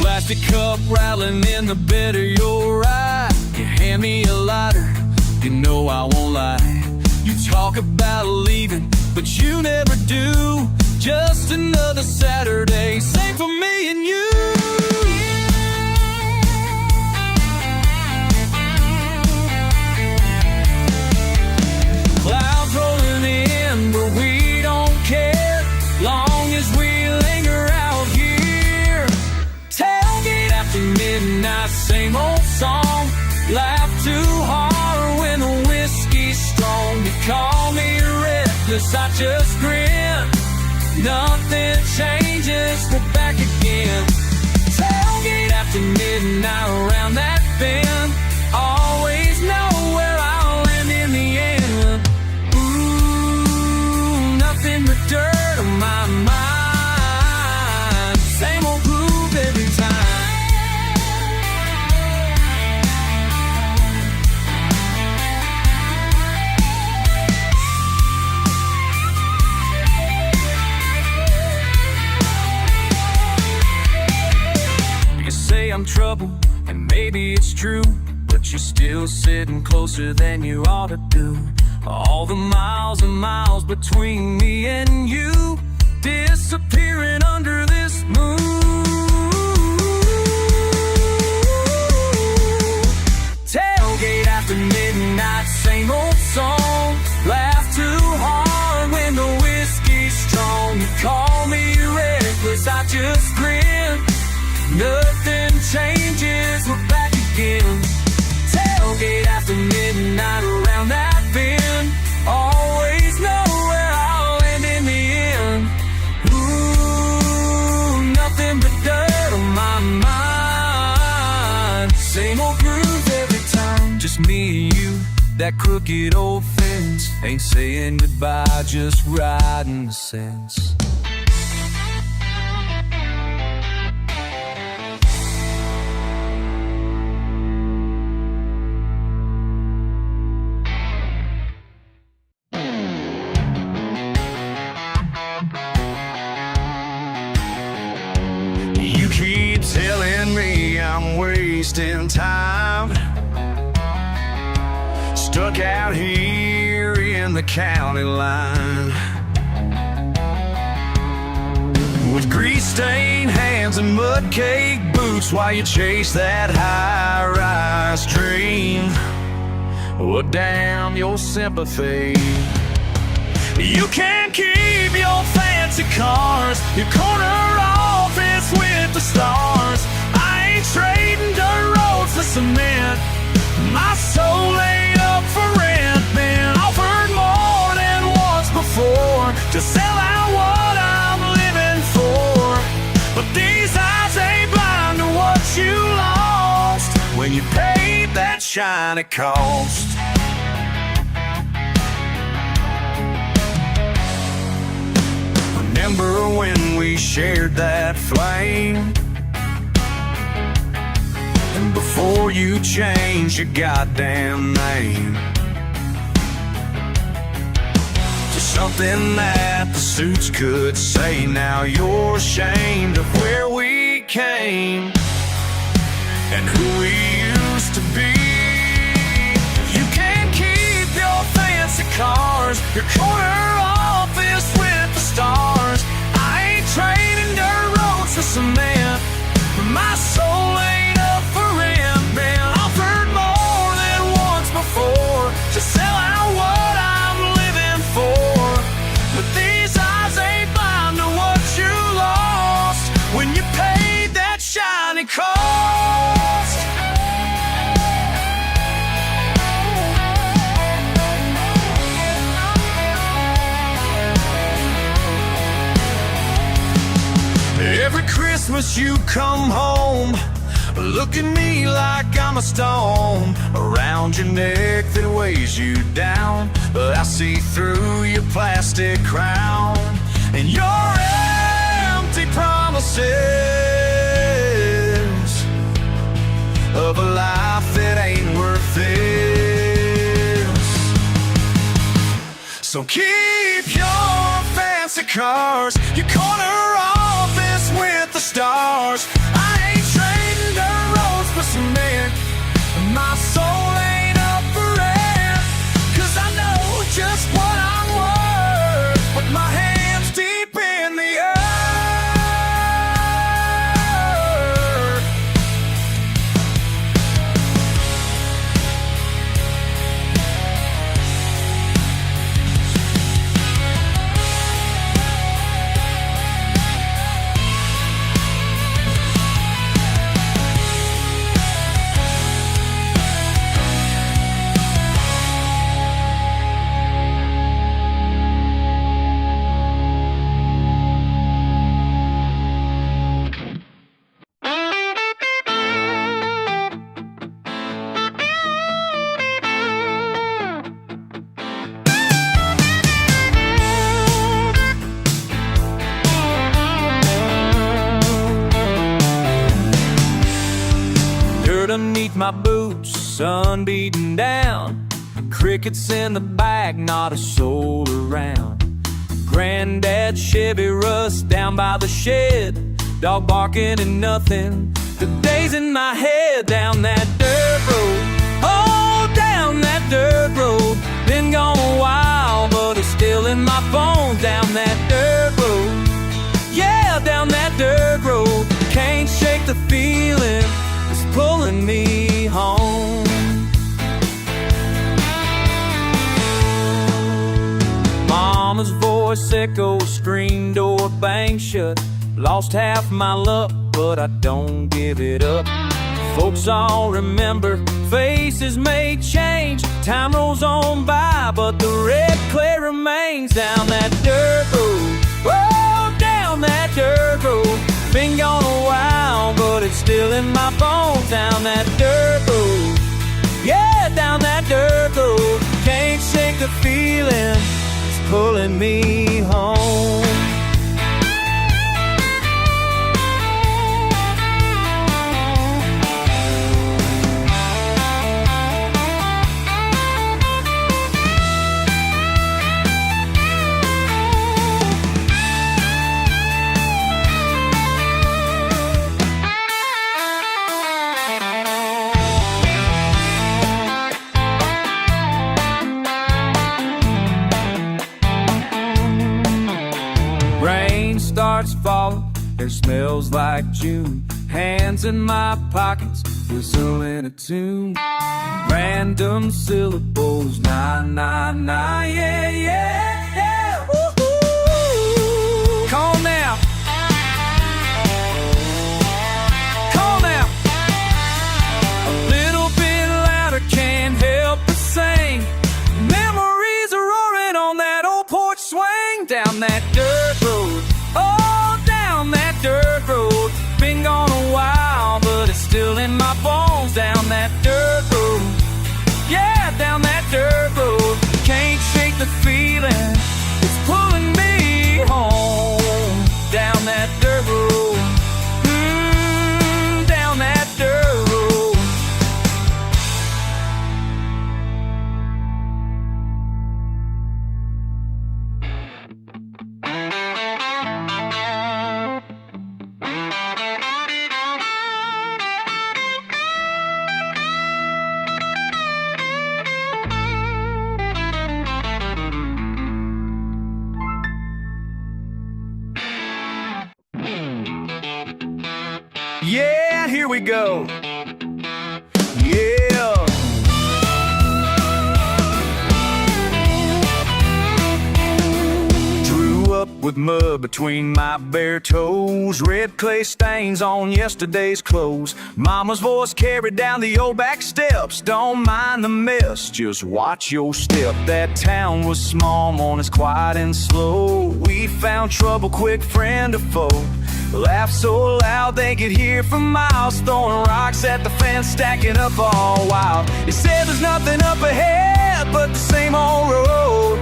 Plastic cup rattling in the bed of your ride. You hand me a lighter, you know I won't lie. You talk about leaving, but you never do. Just another Saturday, same for me and you. Clouds rolling in, but we don't care, long as we linger out here. Tailgate after midnight, same old song. Laugh too hard when the whiskey's strong. You call me reckless, I just grin. Nothing changes, we're back again. Tailgate after midnight around that bend. Always know where I'll land in the end. Ooh, nothing but dirt on my mind. Same old groove every time. I'm trouble, and maybe it's true, but you're still sitting closer than you ought to do. All the miles and miles between me and you, disappearing under this moon. Tailgate after midnight, same old song. Laugh too hard when the whiskey's strong. You call me reckless, I just grin. Nothing changes, we're back again. Tailgate after midnight around that bend. Always know where I'll end in the end. Ooh, nothing but dirt on my mind. Same old groove every time. Just me and you, that crooked old fence. Ain't saying goodbye, just riding the sense. Telling me I'm wasting time, stuck out here in the county line, with grease-stained hands and mud-caked boots while you chase that high-rise dream. Well, damn your sympathy. You can't keep your fancy cars, your corner office with the stars. I ain't trading dirt roads for cement. My soul ain't up for rent. Been offered more than once before to sell out what I'm living for, but these eyes ain't blind to what you lost when you paid that shiny cost. Remember when we shared that flame? And before you changed your goddamn name to something that the suits could say. Now you're ashamed of where we came and who we used to be. You can't keep your fancy cars, your corner office with the stars. I ain't trading dirt roads for cement. My soul ain't up for rent. Been offered more than once before to sell out what I'm living for, but these eyes ain't blind to what you lost when you paid that shiny cost. Every Christmas you come home, look at me like I'm a stone around your neck that weighs you down, but I see through your plastic crown and your empty promises of a life that ain't worth this. So keep your fancy of cars. Your corner office with the stars. I ain't trading dirt roads for cement. My soul ain't up for rent, 'cause I know just what I'm worth, with my hands deep in the earth. Underneath my boots, sun beating down, crickets in the back, not a soul around. Granddad's Chevy rust down by the shed, dog barking and nothing. The days in my head down that dirt road, oh, down that dirt road. Been gone a while, but it's still in my bones. Down that dirt road, yeah, down that dirt road. Can't shake the feeling, it's pulling me home. Mama's voice echoes, screen door bang shut. Lost half my luck, but I don't give it up. Folks all remember, faces may change. Time rolls on by, but the red clay remains. Down that dirt road, oh, down that dirt road. Been gone a while, but it's still in my bones. Down that dirt road, yeah, down that dirt road. Can't shake the feeling, it's pulling me home. Starts falling, it smells like June. Hands in my pockets, whistling a tune. Random syllables, nah, nah, nah, yeah, yeah, yeah. Woo-hoo. Call now. Call now. A little bit louder, can't help but sing. Memories are roaring on that old porch swing. Down that dirt road, oh, down that dirt road. Been gone a while, but it's still in my bones. Down that dirt road, yeah, down that dirt road. Can't shake the feeling, it's pulling me home. Down that dirt road, down that dirt road. Yeah, here we go. Yeah. Drew up with mud between my bare toes, red clay stains on yesterday's clothes. Mama's voice carried down the old back steps. Don't mind the mess, just watch your step. That town was small, mornings quiet and slow. We found trouble quick, friend or foe. Laughed so loud they could hear for miles, throwing rocks at the fence, stacking up all wild. They said there's nothing up ahead but the same old road.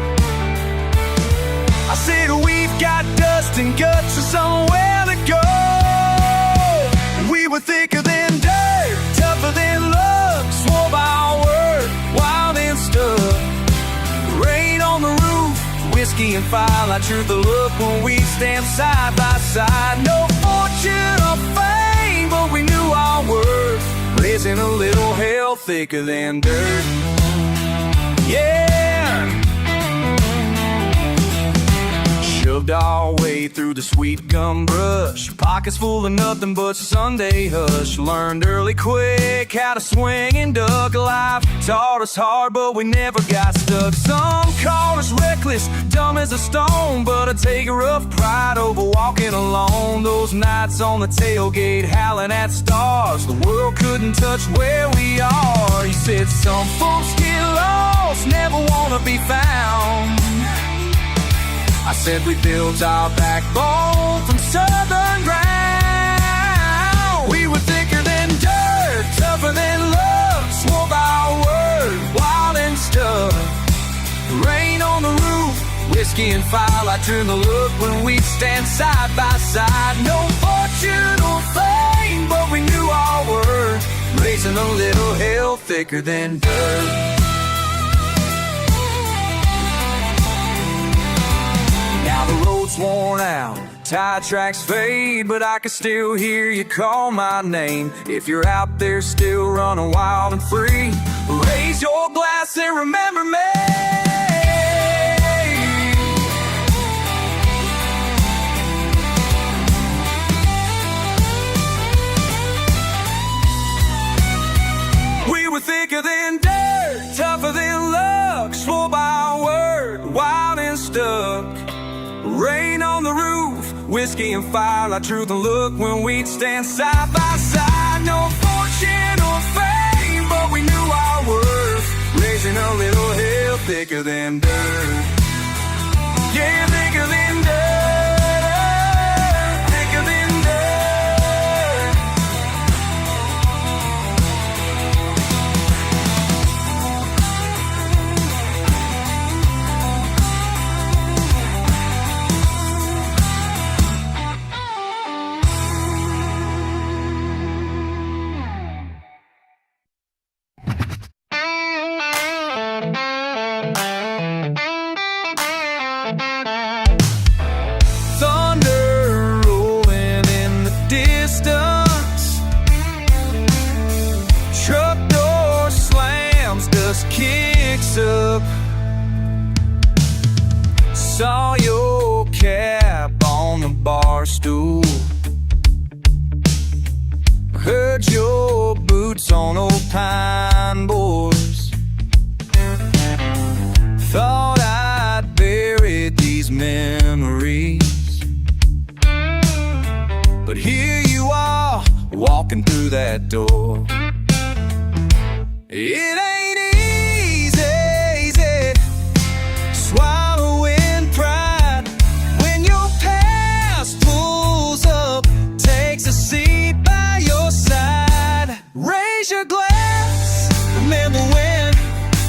I said we've got dust and guts and somewhere to go. We were thicker than dirt, tougher than luck, swore by our word, wild and stuck. Rain on the roof, whiskey and and fire, like truth to look when we stand side by side. No fortune or fame, but we knew our worth, raising a little hell thicker than dirt. Yeah! Shoved our way through the sweet gum brush, pockets full of nothing but Sunday hush. Learned early quick how to swing and duck. Life taught us hard, but we never got stuck. Some called us reckless, dumb as a stone, but I take a rough pride over walking alone. Those nights on the tailgate howling at stars, the world couldn't touch where we are. He said some folks get lost, never wanna be found. I said we built our backbone from southern ground. We were thicker than dirt, tougher than love, swore by our word, wild and stuck. Rain on the roof, whiskey and fire, I turn the look when we stand side by side. No fortune or fame, but we knew our worth, raising a little hell thicker than dirt. Now the road's worn out, tire tracks fade, but I can still hear you call my name. If you're out there still running wild and free, raise your glass and remember me. We were thicker than dirt, tougher than luck, swore by our word, wild and stuck. Rain on the roof, whiskey and fire, like truth and look when we'd stand side by side. No fortune or fame, but we knew our worth, raising a little hell thicker than dirt. Yeah, thicker than dirt, thicker than dirt. Kicks up, saw your cap on the bar stool, heard your boots on old pine boards, thought I'd buried these memories, but here you are, walking through that door. It ain't swallowing pride when your past pulls up, takes a seat by your side. Raise your glass, remember when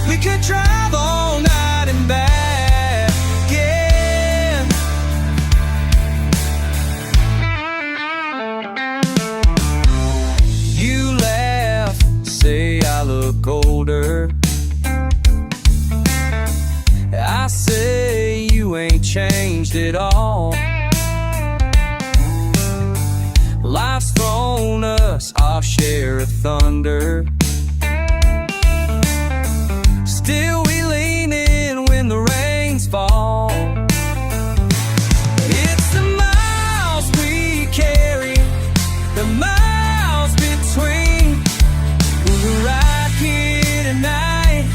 we could drive all night and back again. You laugh, say I look older, I say you ain't changed at all. Life's thrown us our share of thunder, still we lean in when the rains fall. It's the miles we carry, the miles between, we're right here tonight.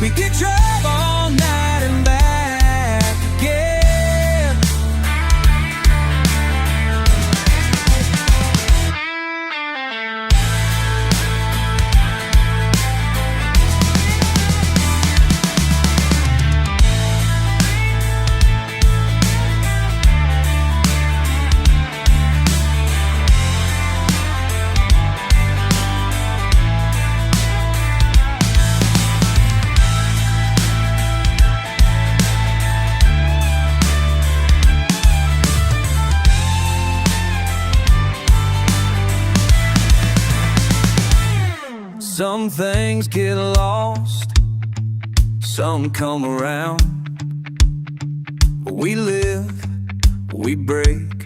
We could drive all night and back again. Some things get lost, some come around. We live, we break,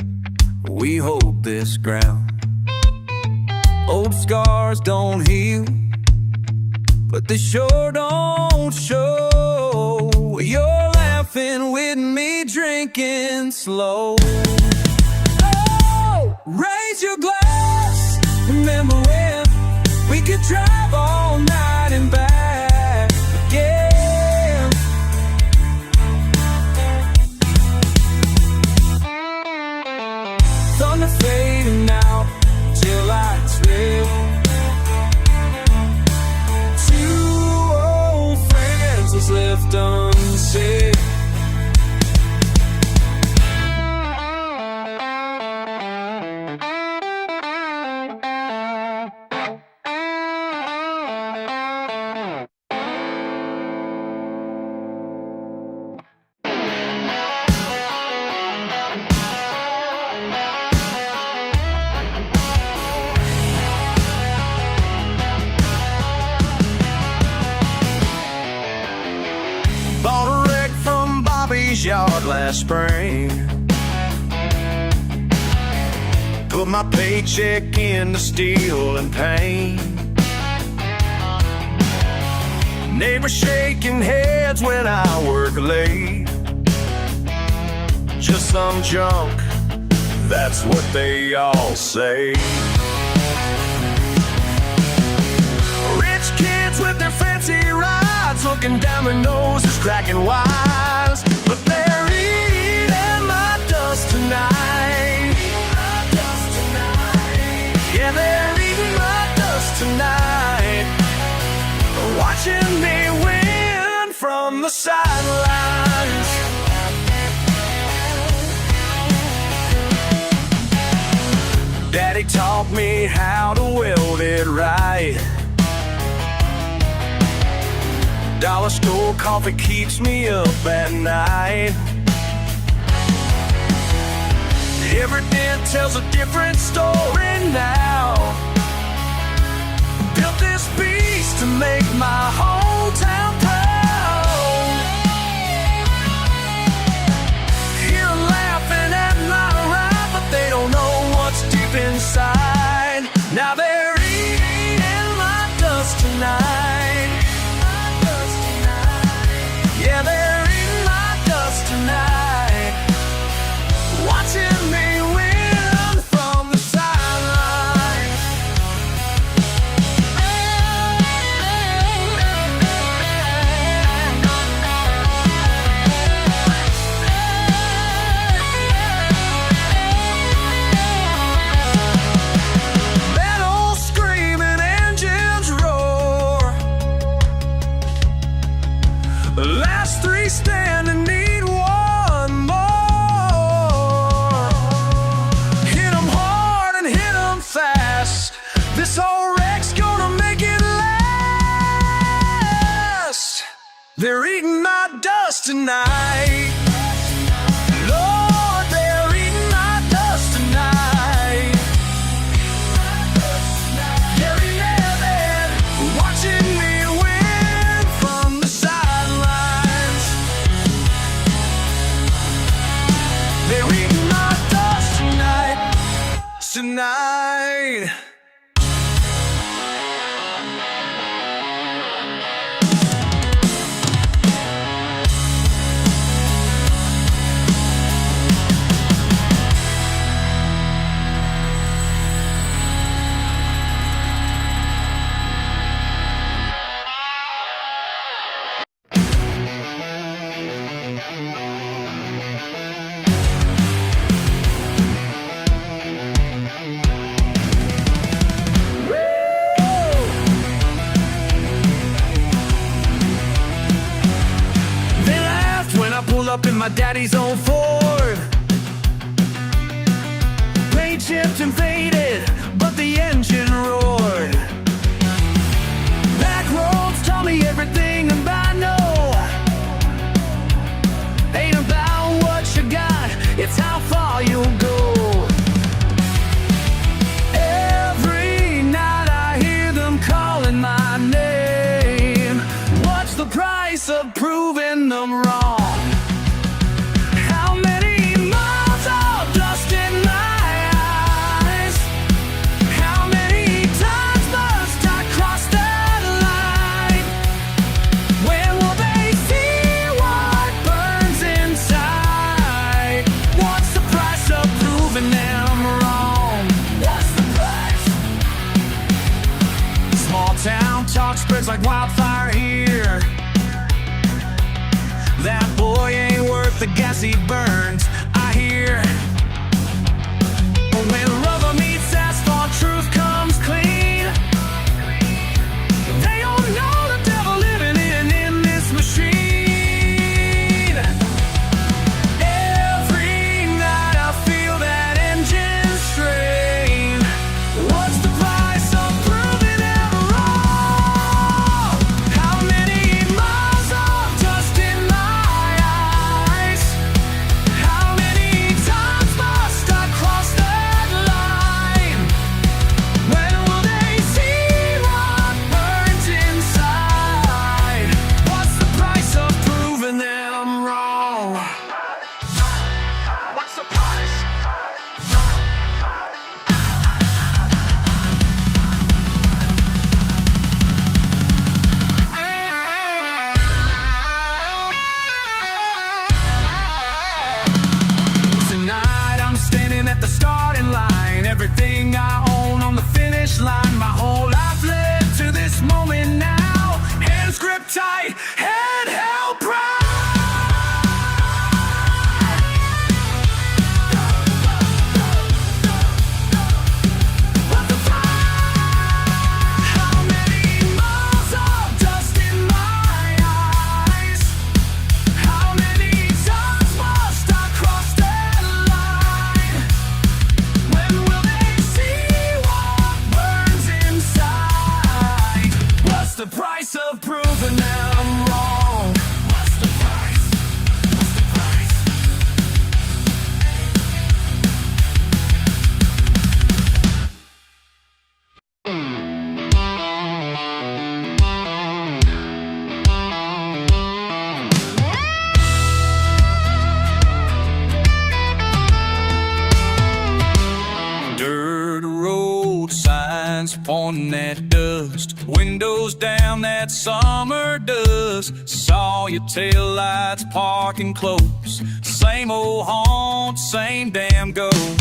we hold this ground. Old scars don't heal, but they sure don't show. You're laughing with me, drinking slow. Oh, raise your glass. Remember when we could drive all night and back again? Thunder fading out till lights live. Left unsaid. Yard last spring, put my paycheck into steel and paint. Neighbors shaking heads when I work late. Just some junk, that's what they all say. Rich kids with their fancy rides, looking down their noses, cracking wise. But they're eating my dust tonight. Yeah, they're eating my dust tonight, watching me win from the sidelines. Daddy taught me how to weld it right. Dollar store coffee keeps me up at night. Every dent tells a different story now. Built this beast to make my hometown proud. Hear them laughing at my ride, but they don't know what's deep inside. Now they're eating my dust tonight. Yeah, they're eating my dust tonight, watching me win from the sidelines. Metal screaming, engines roar. The last three standing need one more. Hit 'em hard and hit 'em fast. This whole wreck's gonna make it last. They're eating my dust tonight. Lord, they're eating my dust tonight. They're living, watching me win from the sidelines. They're eating my dust tonight, tonight. Up in my daddy's old Ford, paint chipped and faded, but the engine roared. Backroads taught me everything that I know. Ain't about what you got, it's how far you'll go. Every night I hear them calling my name. as he burns. I hear when rubber meets asphalt, truth comes clean. They all know the devil living in this machine. Every night I feel that engine strain. What's the price of proving them wrong? How many miles of dust in my eyes? How many times must I cross that line? When will they see what burns inside? What's the price of proving them wrong? What's the price? Tonight I'm standing at the starting line. Everything I own on the finish line. My whole life led to this moment now. Hands gripped tight, head held proud. What the price? How many miles of dust in my eyes? How many times must I cross that line? When will they see what burns inside? What's the price of proving them wrong? What's the price? What's the price? Dirt road signs pointing at dust, windows down that summer dust. Saw your taillights parking close, same old haunt, same damn ghost.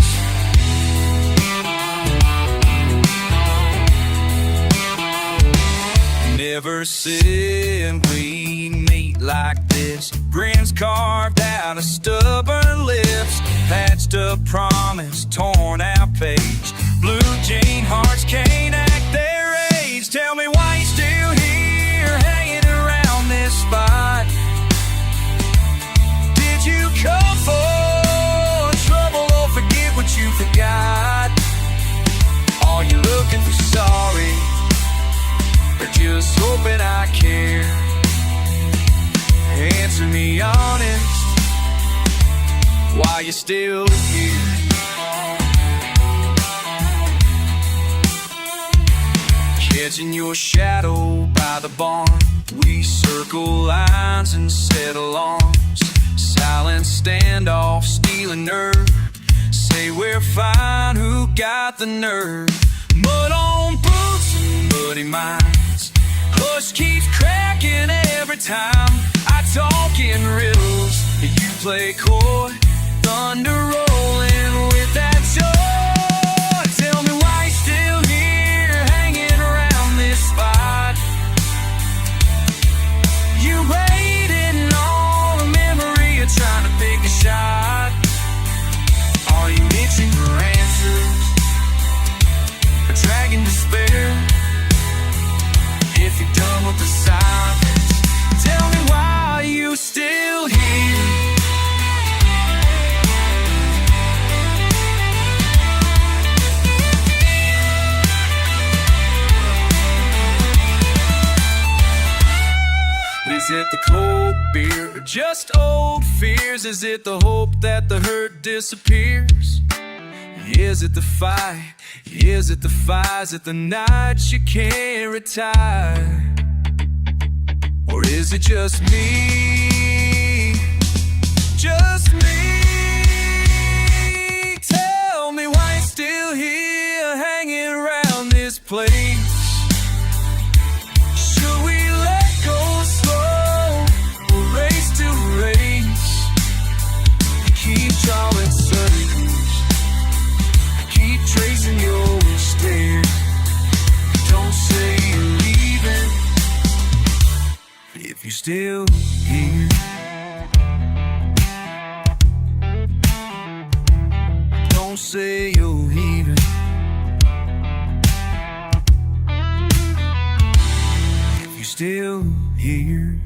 Never said we meet like this. Grins carved out of stubborn lips, patched up promise, torn out page. Blue jean hearts can't act their age. Tell me why you still here, hanging around this spot. Did you come for trouble or forget what you forgot? Are you looking for sorry, or just hoping I care? Answer me honest, why you still here? Catching your shadow by the barn, we circle lines and set alarms. Silent standoff, stealing nerve. Say we're fine, who got the nerve? Mud on boots and muddy minds. Hush keeps cracking every time I talk in riddles. You play coy, thunder rolling with that joy. Tell me why you still here, hanging around this spot. You waiting on a memory, or trying to pick a shot. Are you itching for answers, or dragging despair? If you're done with the silence, tell me why you still here. Is it the cold beer, or just old fears? Is it the hope that the hurt disappears? Is it the fight? Is it the fight? Is it the nights you can't retire? Or is it just me? Just me? Tell me why you're still here, hanging around this place. Should we let go slow, or race to race? Keep drawing circles, keep tracing your stare. Don't say you're leaving if you're still here. say you'll hear it. If you're still here.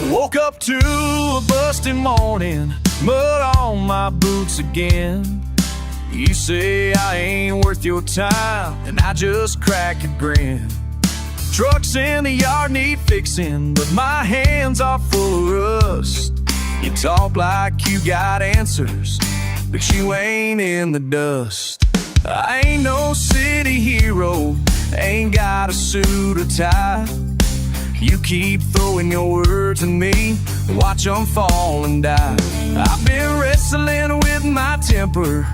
Woke up to a busted morning, mud on my boots again. You say I ain't worth your time, and I just crack a grin. Trucks in the yard need fixing, but my hands are full of rust. You talk like you got answers, but you ain't in the dust. I ain't no city hero, ain't got a suit or tie. You keep throwing your words at me, watch them fall and die. I've been wrestling with my temper,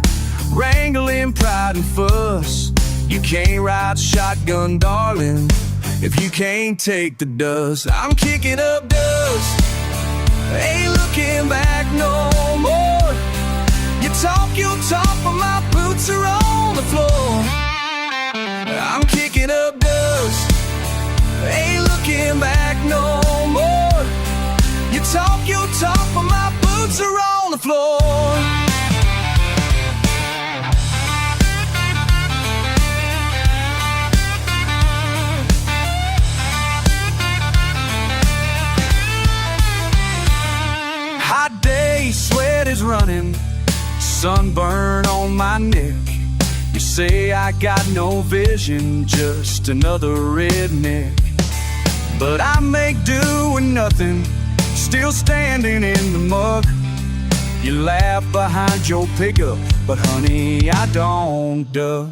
wrangling pride and fuss. You can't ride shotgun, darling, if you can't take the dust. I'm kicking up dust, ain't looking back no more. You talk your talk, but my boots are on the floor. I'm kicking up dust, ain't looking back no more. You talk your talk, but my boots are on the floor. Hot day, sweat is running, sunburn on my neck. You say I got no vision, just another redneck. But I make do with nothing, still standing in the mud. You laugh behind your pickup, but honey, I don't duck.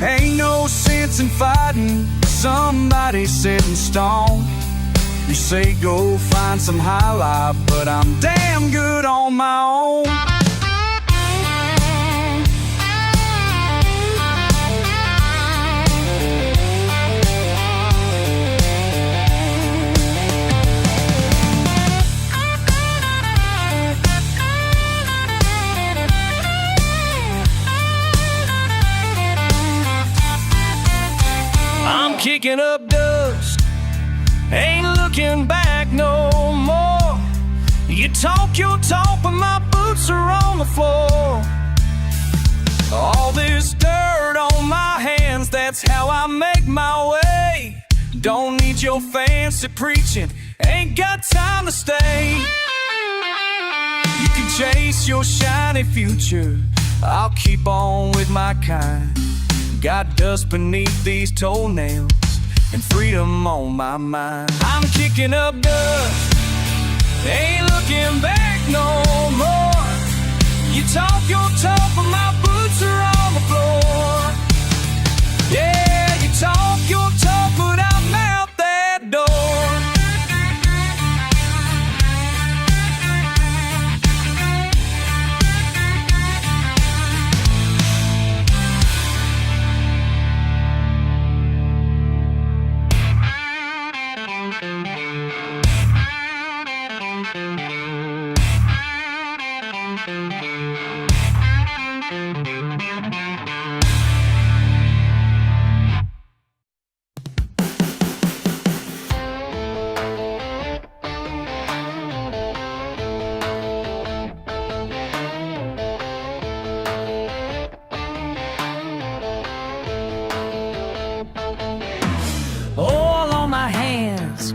Ain't no sense in fighting somebody set in stone. You say go find some high life, but I'm damn good on my own. I'm kicking up dust, ain't looking back no more. You talk your talk, but my boots are on the floor. All this dirt on my hands, that's how I make my way. Don't need your fancy preaching, ain't got time to stay. You can chase your shiny future, I'll keep on with my kind. Got dust beneath these toenails and freedom on my mind. I'm kicking up dust, ain't looking back no more. You talk your talk, but my boots are on the floor. Yeah, you talk your talk, but I'm out that door.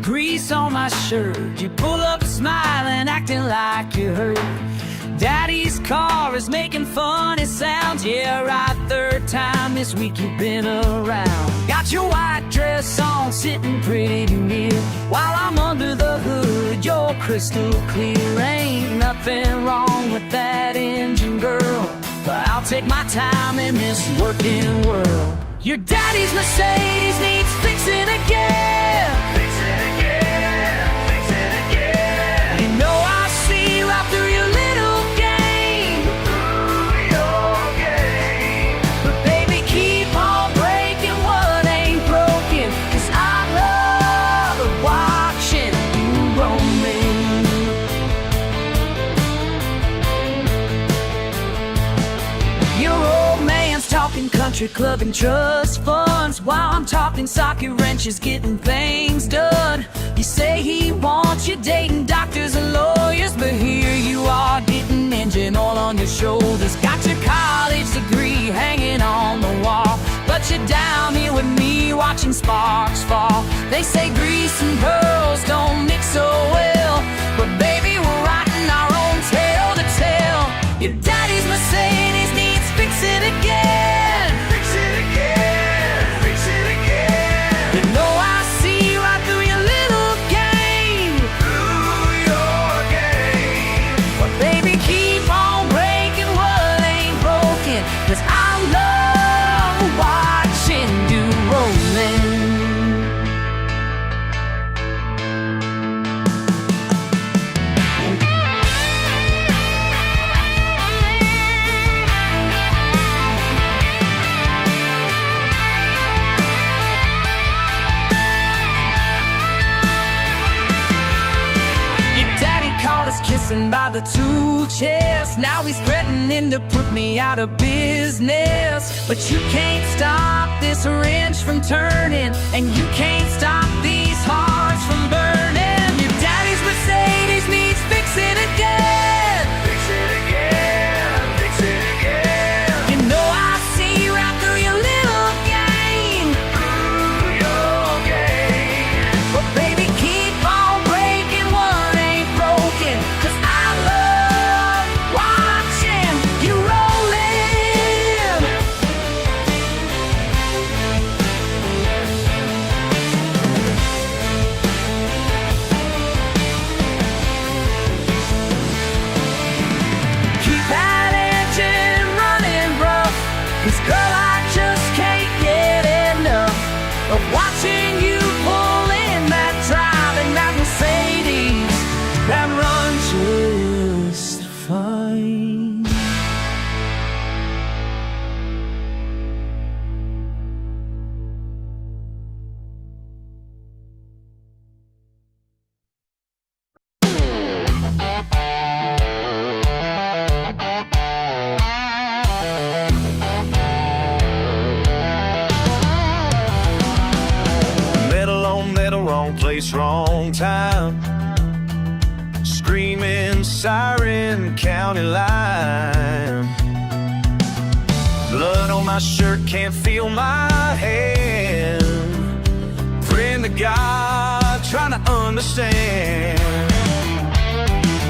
Grease on my shirt, you pull up smiling, acting like you hurt. Daddy's car is making funny sounds. Yeah, right, third time this week you've been around. Got your white dress on, sitting pretty near, while I'm under the hood, you're crystal clear. Ain't nothing wrong with that engine, girl, but I'll take my time in this working world. Your daddy's Mercedes needs fixing again. Fix it again, fix it again. You know I see right through your little game. Through your game. But baby, keep on breaking what ain't broken, 'cause I love watching you roaming. Your old man's talking talking country club and trust funds, while I'm talking socket wrenches, getting things done. You say he wants you dating doctors and lawyers, but here you are getting engine oil on your shoulders. Got your college degree hanging on the wall, but you're down here with me watching sparks fall. They say grease and pearls don't mix so well, but baby, we're writing our own tale to tell. Your daddy's Mercedes needs fixing again. Fix it again, fix it again. You know I see right through your little game, through your game. But baby, keep on breaking what ain't broken, 'cause I love watching you rolling. Kissing by the tool chest, now he's threatening to put me out of business. But you can't stop this wrench from turning, and you can't stop these hearts from burning. Your daddy's Mercedes needs fixing again. Fix it again, fix it again. You know I see right through your little game, through your game. But baby, keep on breaking what ain't broken, 'cause I love watching you rolling. Keep that engine running rough, 'cause girl, I just can't get enough of watching you pull in that driving that Mercedes that runs just fine. Metal, wrong place, wrong time. Screaming siren, county line. Blood on my shirt, can't feel my hand. Praying to God, trying to understand.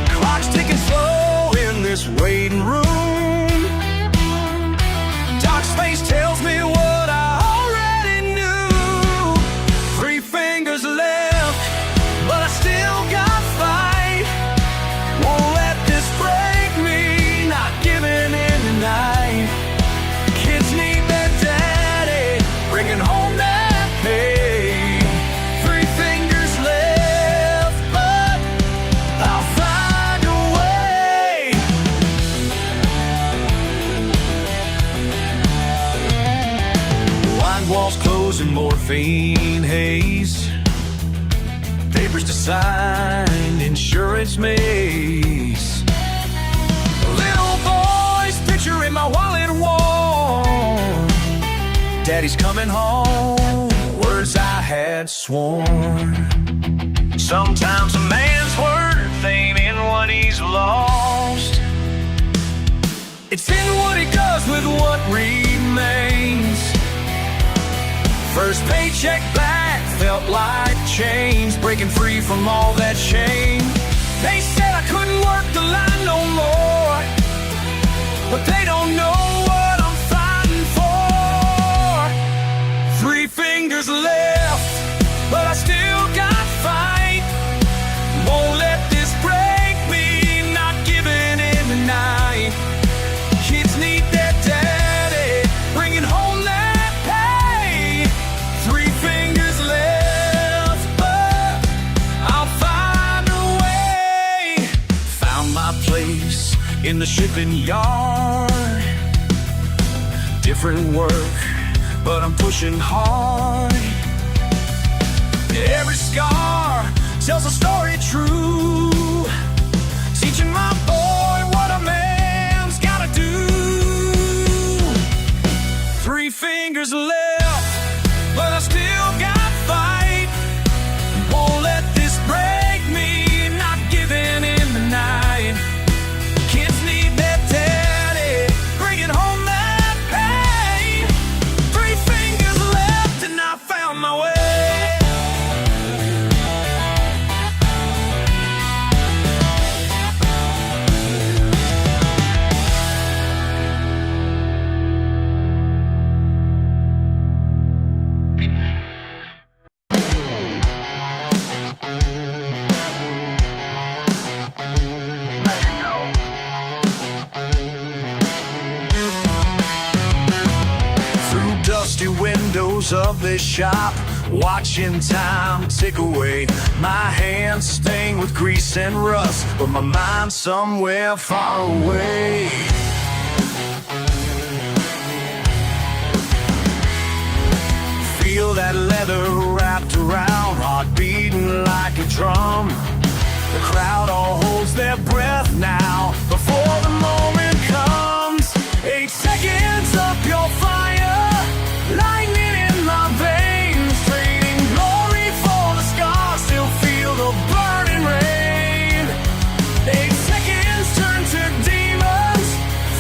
Clock's ticking slow in this waiting room. Dark space tells me what I already knew. 3 fingers left, but I still got fight. Won't let this break me, not giving in tonight. Kids need their daddy, bringing home that pay. 3 fingers left, but I'll find a way. Wine walls closing, morphine haze. Papers to sign, insurance maze. Little boy's picture in my wallet warm. Daddy's coming home, words I had sworn. Sometimes a man's worth ain't in what he's lost. It's in what he does with what remains. First paycheck back felt like chains, breaking free from all that shame. They said I couldn't work the line no more, but they don't know what I'm fighting for. 3 fingers left, but I still got fight. Won't let this break me, not giving in tonight. Kids need their daddy, bringing home that pay. 3 fingers left, but I'll find a way. Found my place in the shipping yard. Different work, but I'm pushing hard. Every scar tells a story true, teaching my boy what a man's gotta do. fingers left, but I still got fight. Won't let this break me, not giving in the night. Kids need their daddy, bringing home that pain. 3 fingers left and I found my way. Dusty windows of this shop, watching time tick away. My hands stained with grease and rust, but my mind's somewhere far away. Feel that leather wrapped around, heart beating like a drum. The crowd all holds their breath now, before the moment comes. 8 seconds up your fire, lightning in my veins, trading glory for the scars, still feel the burning rain. 8 seconds turn to demons,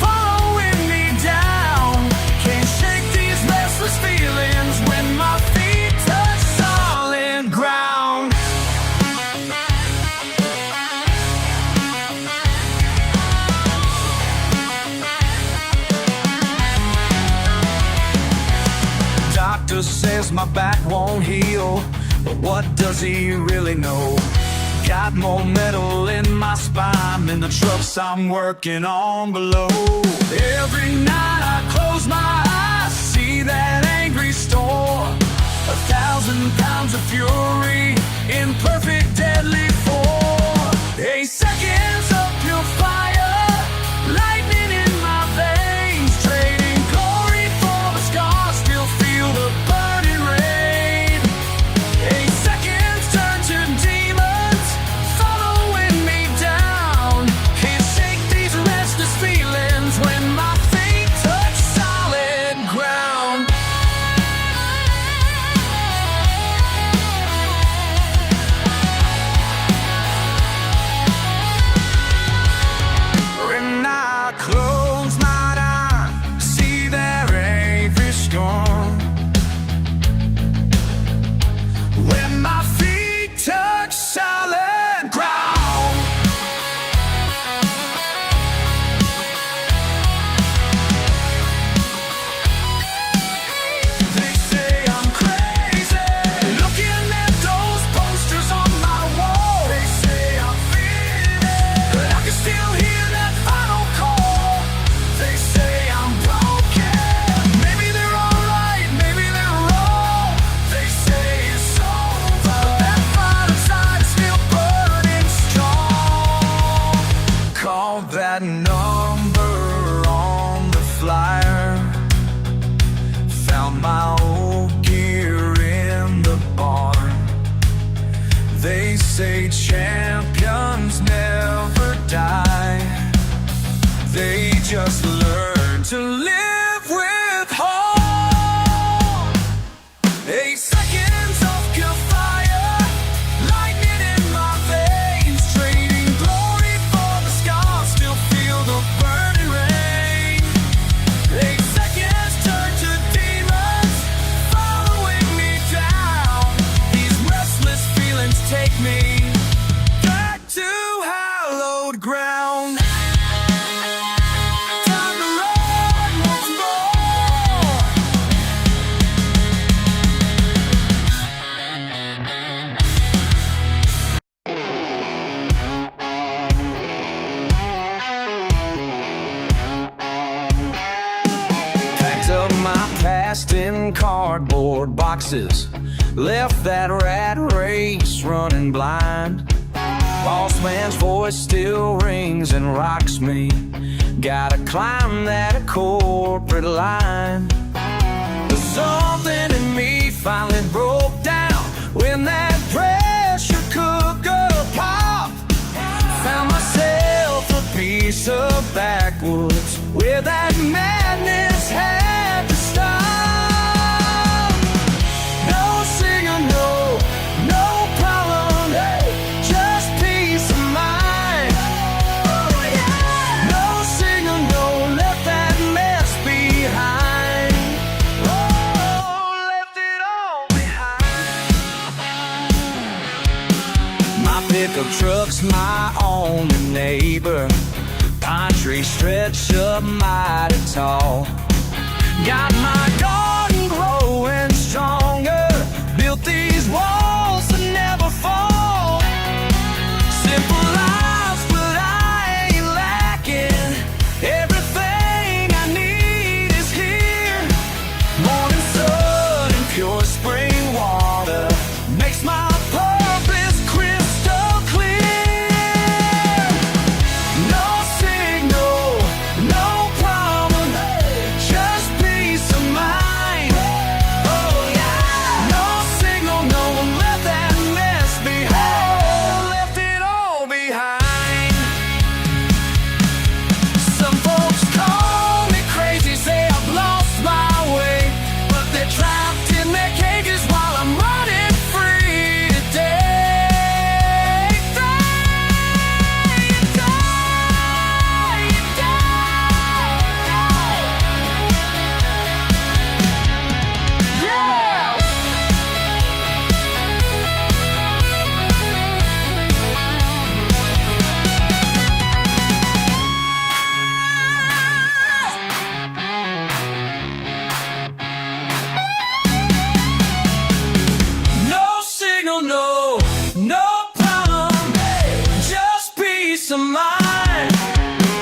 following me down. Can't shake these restless feelings when my feet touch solid ground. Doctor says my back won't heal, but what does he really know? Got more metal in my spine than the trucks I'm working on below. Every night I close my eyes, see that angry storm. 1,000 pounds of fury in perfect deadly form. 8 seconds up your fire, lightning in my veins, trading glory for the scars, still feel the burning rain. 8 seconds turn to demons, following me down. Can't shake these restless feelings when my feet touch solid ground. When I close my eyes, see their angry storm. When my feet touch solid ground. They say I'm crazy, looking at those posters on my wall. They say I'm feeling it, but I can still hear that final call. They say I'm broken, maybe they're alright, maybe they're wrong. They say it's over, but that fight inside is still burning strong. Call that number on the flyer, found my old gear in the barn. They say champions never die, they just learn to live with harm. 8 seconds off your fire, lightning in my veins, trading glory for the scars, still feel the burning rain. 8 seconds turn to demons, following me down. These restless feelings take me back to hallowed ground. Time to run once more. Packed up my past in cardboard boxes, left that rat race running blind. Boss man's voice still rings and rocks me, gotta climb that corporate line. There's something in me finally broke down when that pressure cooker popped. Found myself a piece of backwoods where that madness had to stop. truck's my only neighbor. Pine trees stretch up mighty tall. Got my garden growing stronger. Built these walls that never fall. Simple lives, but I ain't lacking. Everything I need is here. Morning sun and pure spring water makes my purpose crystal clear. No signal, no problem, just peace of mind. Oh yeah. No signal, no one left that mess behind. Left it all behind. Some folks call me crazy, say I've lost my way, but they're trapped in their cages while I'm running free today. Yeah! No signal, no problem, just peace of mind.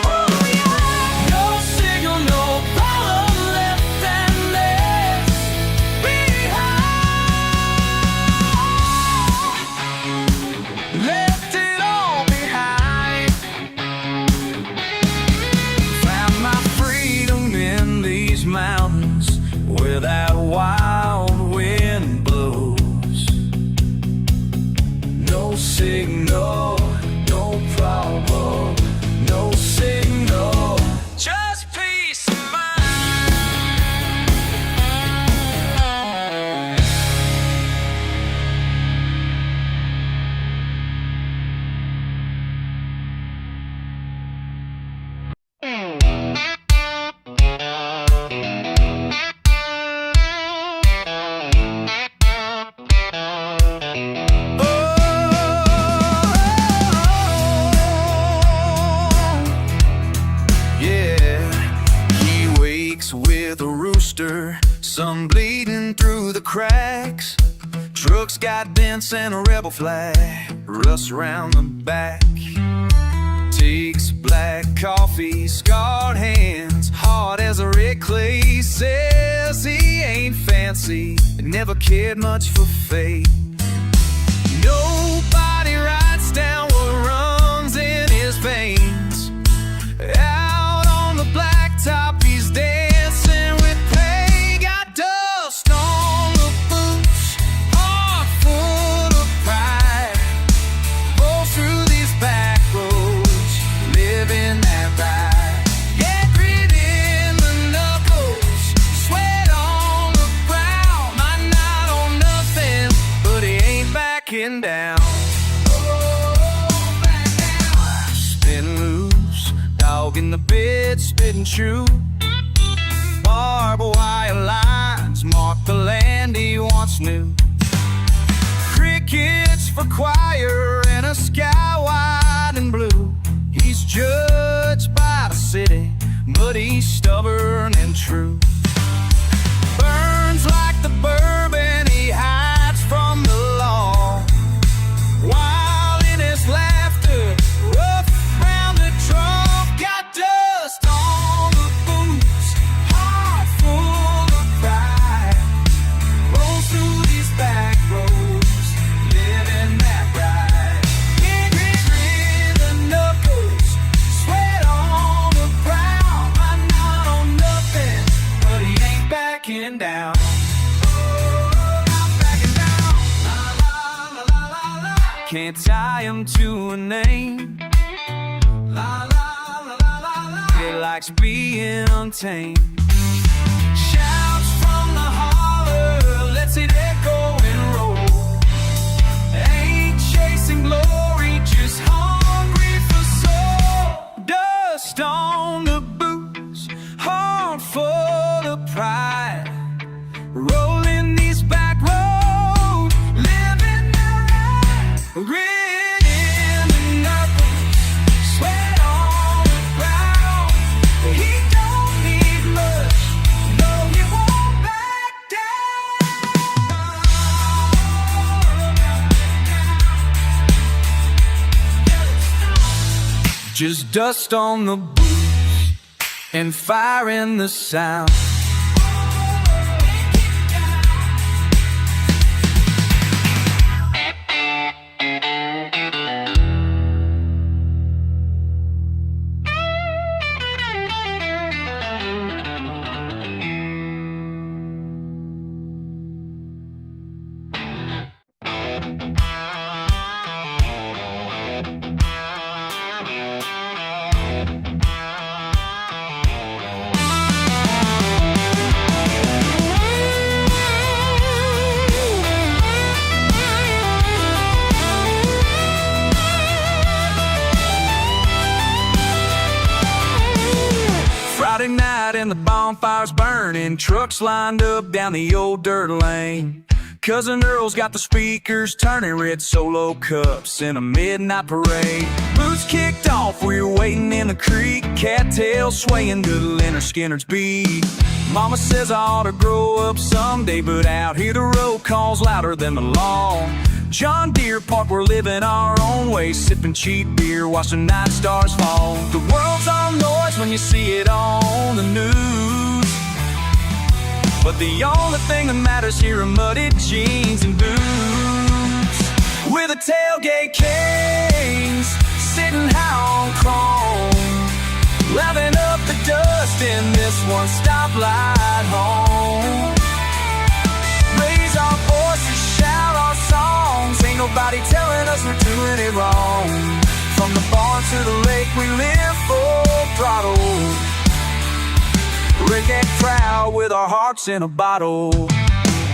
Oh yeah. No signal, no problem, left and left behind. Left it all behind. Found my freedom in these mountains where that wild wind blows. No signal, no problem, no signal, just peace of mind. Yeah, he wakes with a rooster, sun bleeding through the cracks. Truck's got dents and a rebel flag, rust around the back. Takes black coffee, scarred hands, hard as a red clay. Says he ain't fancy, never cared much for fate. Nobody writes down what runs in his veins. Out on the blacktop, he's dancing with pain. Got dust on the boots, heart full of pride. Roll through these back roads, living that ride. Yeah, grit in the knuckles, sweat on the brow. Might not own nothing, but he ain't backing down. Spin loose, dog in the bed, spitting true. Barbed wire lines mark the land he once knew. Crickets for choir and a sky wide and blue. He's judged by the city, but he's stubborn and true. Burns like the bourbon he hides from the law, while in his laughter, rough round the trunk. Got dust on the boots, heart full of pride. Roll through these back roads, living that ride. Grit the knuckles, sweat on the brow. Might not own nothing, but he ain't backing down. Not backing down. La la la la la. Can't tie him to a name. La la la la la la. He likes being untamed. Shouts from the holler, lets it echo and roll. Ain't chasing glory, just hungry for soul. Dust on the boots, heart full of pride. Rolling these back roads, living that ride. Grit in Just dust on the boots and fire in the sound. Friday night and the bonfire's burning, trucks lined up down the old dirt lane. Cousin Earl's got the speakers turning, red solo cups in a midnight parade. Boots kicked off, we were waiting in the creek, cattails swaying to the Lynyrd Skynyrd's beat. Mama says I ought to grow up someday, but out here the road calls louder than the law. John Deere Park, we're living our own way, sipping cheap beer, watching night stars fall. The world's all noise when you see it on the news, but the only thing that matters here are muddy jeans and boots. We're the tailgate kings, sitting high on chrome, laughing up the dust in this one stoplight home. Raise our voices, shout our songs, ain't nobody telling us we're doing it wrong. From the barn to the lake we live full throttle, redneck proud with our hearts in a bottle.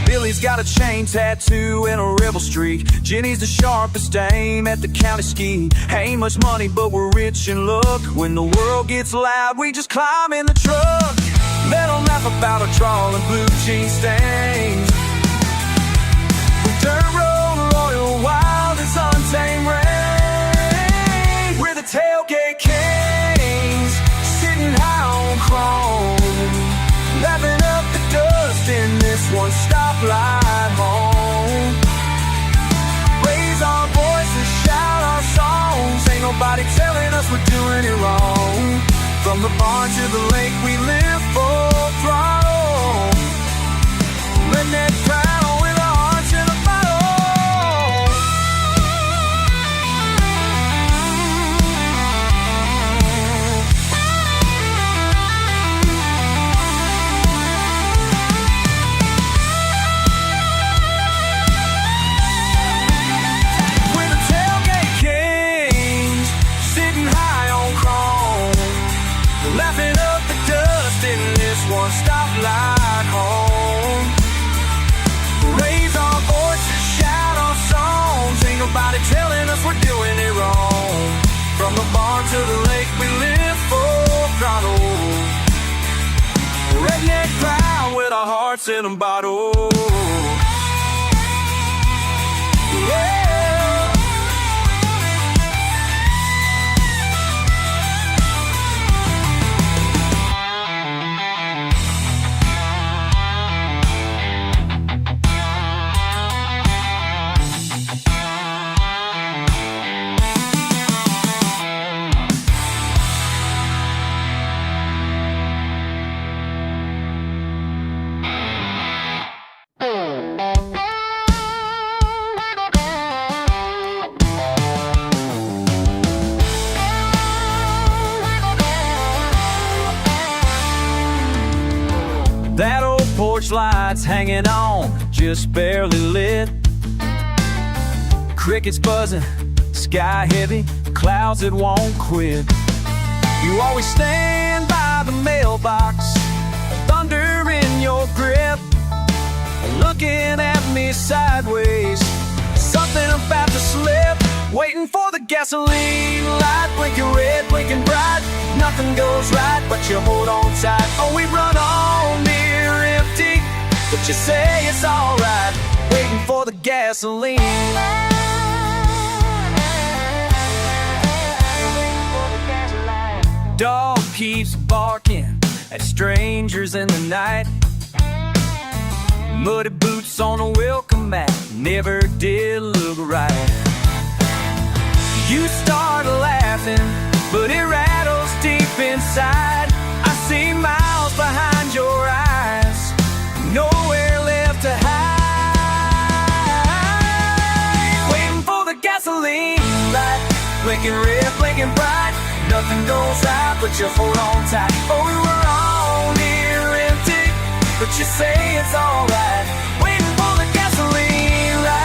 Billy's got a chain tattoo and a rebel streak. Jenny's the sharpest aim at the county ski. Ain't much money but we're rich in luck. When the world gets loud we just climb in the truck. Let them laugh about our trawl and blue jean stains. Dirt road royal wild as untamed rain. We're the tailgate kings, sitting high on chrome, laughing up the dust in this one stoplight home. Raise our voices, shout our songs, ain't nobody telling us we're doing it wrong. From the barn to the lake we live full throttle, redneck proud with our hearts in a bottle. Laughing up the dust in this one stoplight home. Raise our voices, shout our songs, ain't nobody telling us we're doing it wrong. From the barn to the lake we live full throttle, redneck proud with our hearts in a bottle. Yeah. That old porch light's hanging on, just barely lit. Crickets buzzing, sky heavy, clouds that won't quit. You always stand by the mailbox, thunder in your grip, looking at me sideways, something about to slip. Waiting for the gasoline light, blinking red, blinking bright. Nothing goes right, but you hold on tight. Oh, we run on near empty, but you say it's alright. Waiting for the gasoline. Dog keeps barking at strangers in the night. Muddy boots on a welcome mat never did look right. You start laughing, but it rattles deep inside. I see miles behind your eyes, nowhere left to hide. Waiting for the gasoline light, blinking red, blinking bright. Nothing goes right, but you hold on tight. Oh, we were all near empty, but you say it's alright. Waiting for the gasoline light.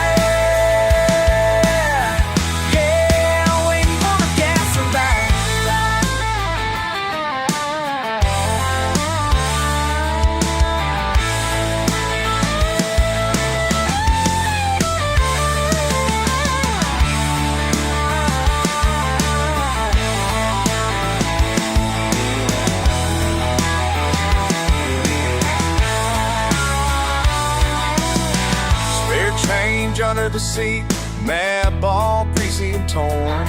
Under the seat, mad ball, greasy and torn.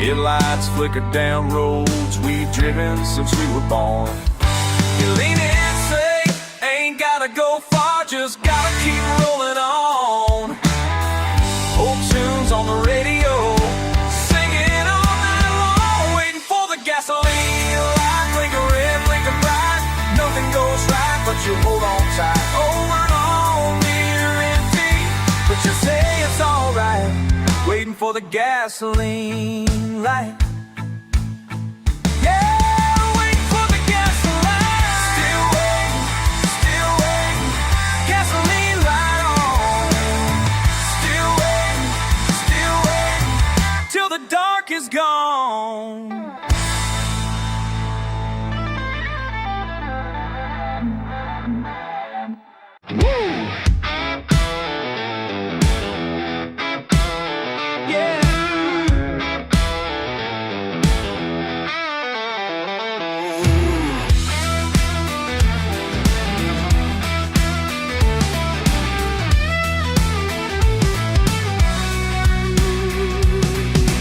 Headlights flickered down roads we've driven since we were born. You lean in, say, ain't gotta go far, just gotta keep rolling on. Old tunes on the radio, singing all night long. Waiting for the gasoline light, blinking red, blinking bright. Nothing goes right, but you hold on tight. Oh, we're all near empty, but you say it's alright. Waiting for the gasoline light. Yeah, waiting for the gasoline. Still waiting, gasoline light on. Still waiting, till the dark is gone.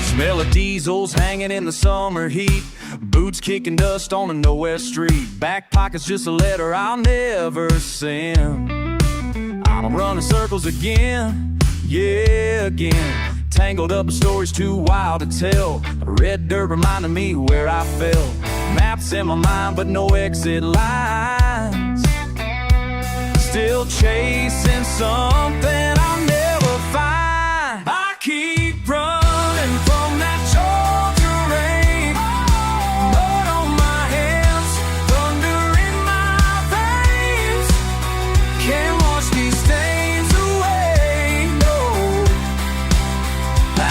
Smell of diesels hanging in the summer heat, boots kicking dust on a nowhere street. Back pocket's just a letter I'll never send. I'm running circles again, yeah, again. Tangled up in stories too wild to tell. Red dirt reminded me where I fell. Maps in my mind but no exit lines. Still chasing something I'll never find. I keep running from that Georgia rain. Blood on my hands, thunder in my veins. Can't wash these stains away, no. I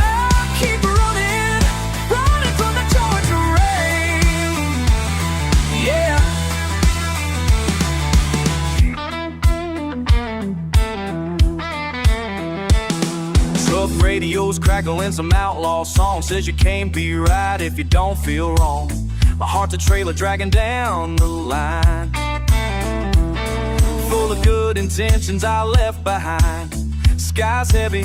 keep running from the Georgia rain. Yeah. Truck radios crackling some outlaw song. Says you can't be right if you don't feel wrong. My heart's a trailer dragging down the line, full of good intentions I left behind. Sky's heavy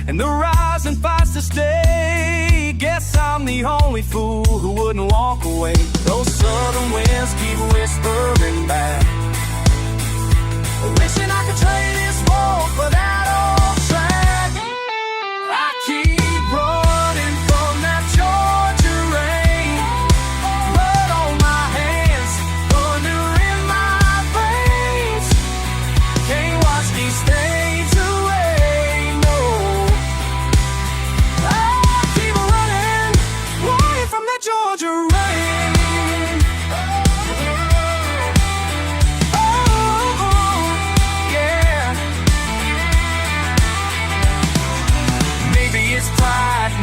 and the rising fights to stay. Guess I'm the only fool who wouldn't walk away. Those southern winds keep whispering back, wishing I could trade this walk for that old track. I keep running from that Georgia rain. Blood on my hands, thunder in my veins. Can't wash these stains away, no. I keep running from that Georgia rain.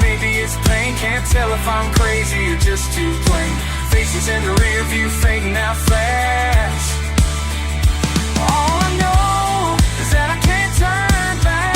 Maybe it's pain, can't tell if I'm crazy or just too plain. Faces in the rear view fading out fast. All I know is that I can't turn back.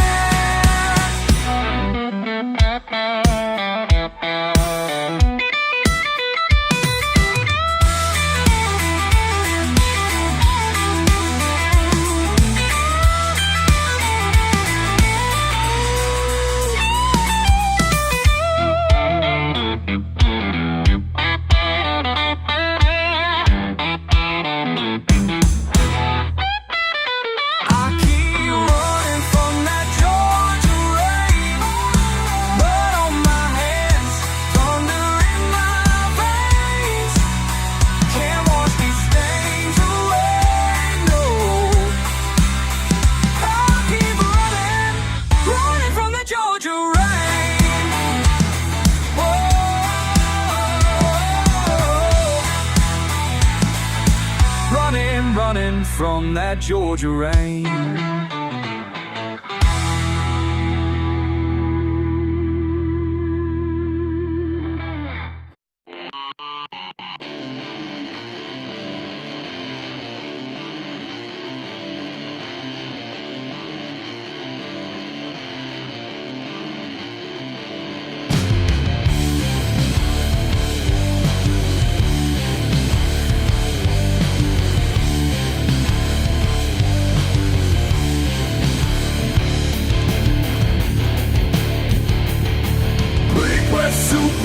from that Georgia rain.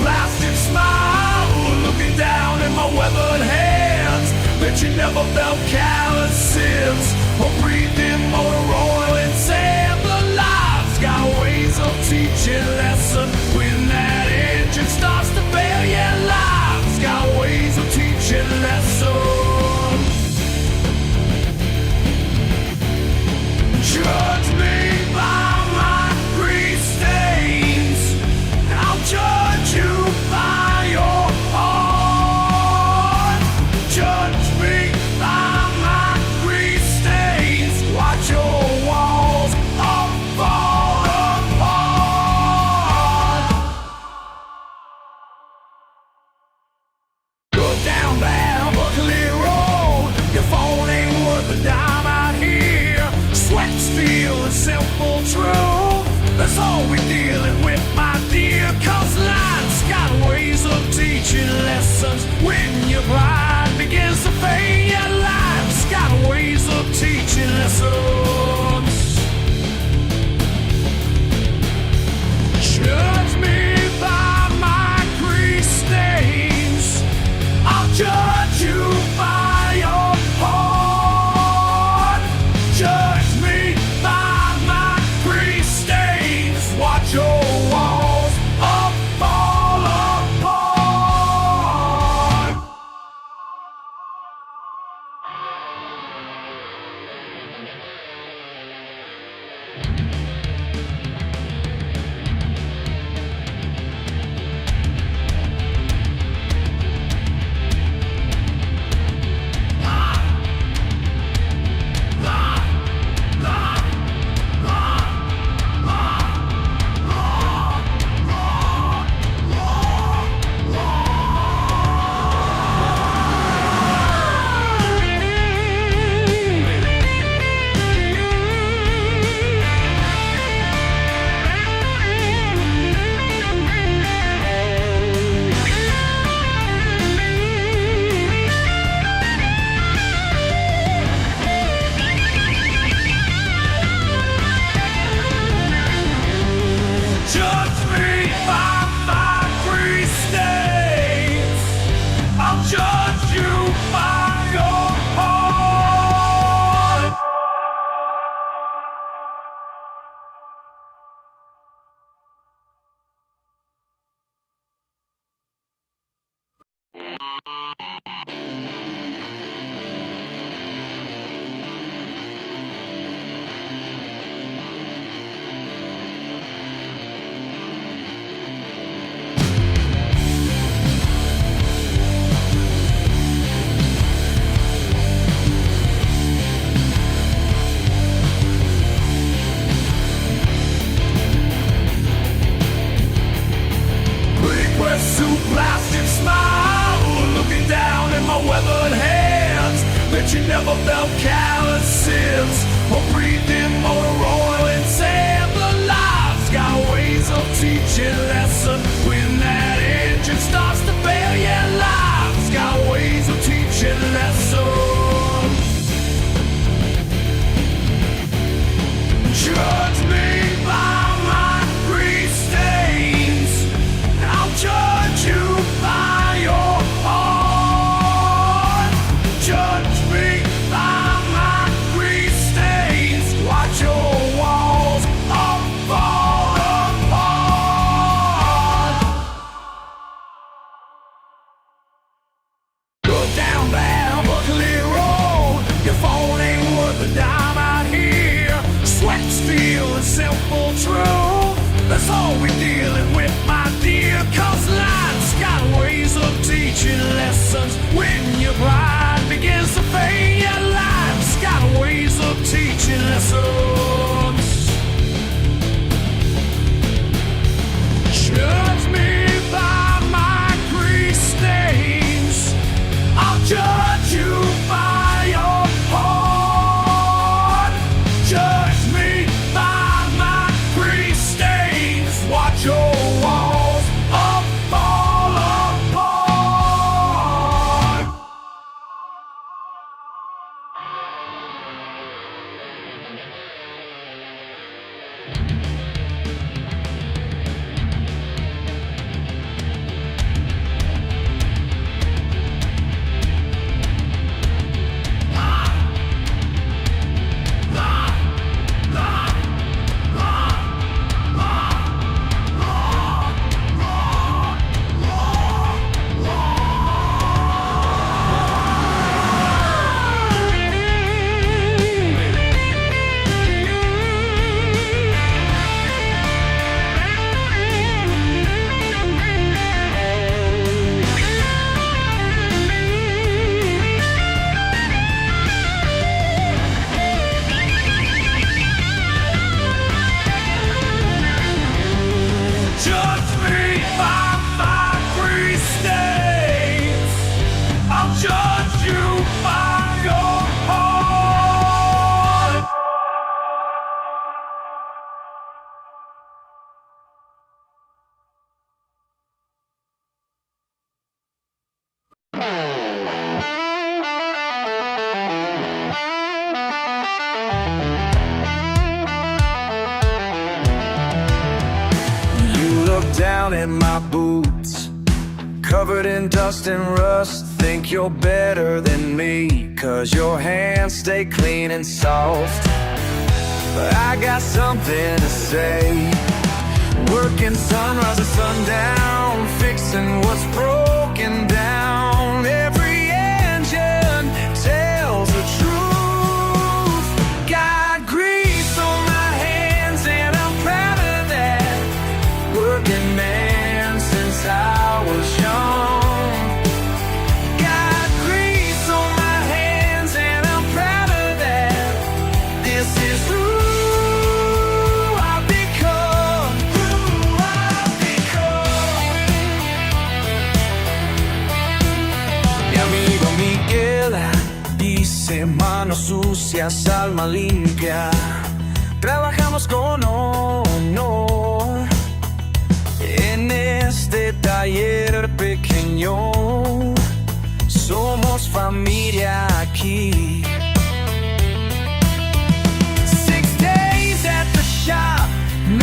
Plastic smile, looking down at my weathered hands. Bet you never felt calluses or breathed in motor oil and sand. The life's got ways of teaching lessons when that engine starts to fail. Yeah, life's got ways of teaching lessons. Judge me by my grease stains. I'll judge you by your heart. Judge me by my grease stains. Watch your walls all fall apart. Go down that buckly road. Your phone ain't worth a dime out here. Sweat, steel, and simple truth. That's all we're dealing with, my dear. Cause life's got ways of teaching lessons when your pride begins to fade. Yeah, life's got ways of teaching lessons. Judge me by my grease stains. I'll judge you by your heart. Judge me by my grease stains. Watch your walls all fall apart. Judge me by my grease stains. I'll judge you by your heart. Suit, plastic smile, looking down at my weathered hands. Bet you never felt calluses or breathed in motor oil and sand. The life's got ways of teaching lessons when that engine starts to fail. Yeah, life's got ways of teaching lessons. Judge me by my grease stains. I'll judge you by your heart. Judge me by my grease stains. Watch your walls all fall apart. Go down that buckly road. Your phone ain't worth a dime out here. Sweat, steel, and simple truth. That's all we're dealing with, my dear. Cause life's got ways of teaching lessons when your pride begins to fade. Yeah, life's got lessons. Judge me by my grease stains. I'll judge you by your heart. Judge me by my grease stains. Watch your walls all fall apart. Judge me by my grease stains. I'll judge you by your heart. You look down at my boots, covered in dust and rust. Think you're better than me, 'cause your hands stay clean and soft. But I got something to say. Working sunrise to sundown, fixing what's broken down. Every engine tells the truth. Got grease on my hands and I'm proud of that. Working man since I was young. Got grease on my hands and I'm proud of that. This is who I've become. Who I've become. Mi amigo Miguel dice: manos sucias, alma limpia. Trabajamos con honor en este taller pequeño. Somos familia aquí. 6 days at the shop,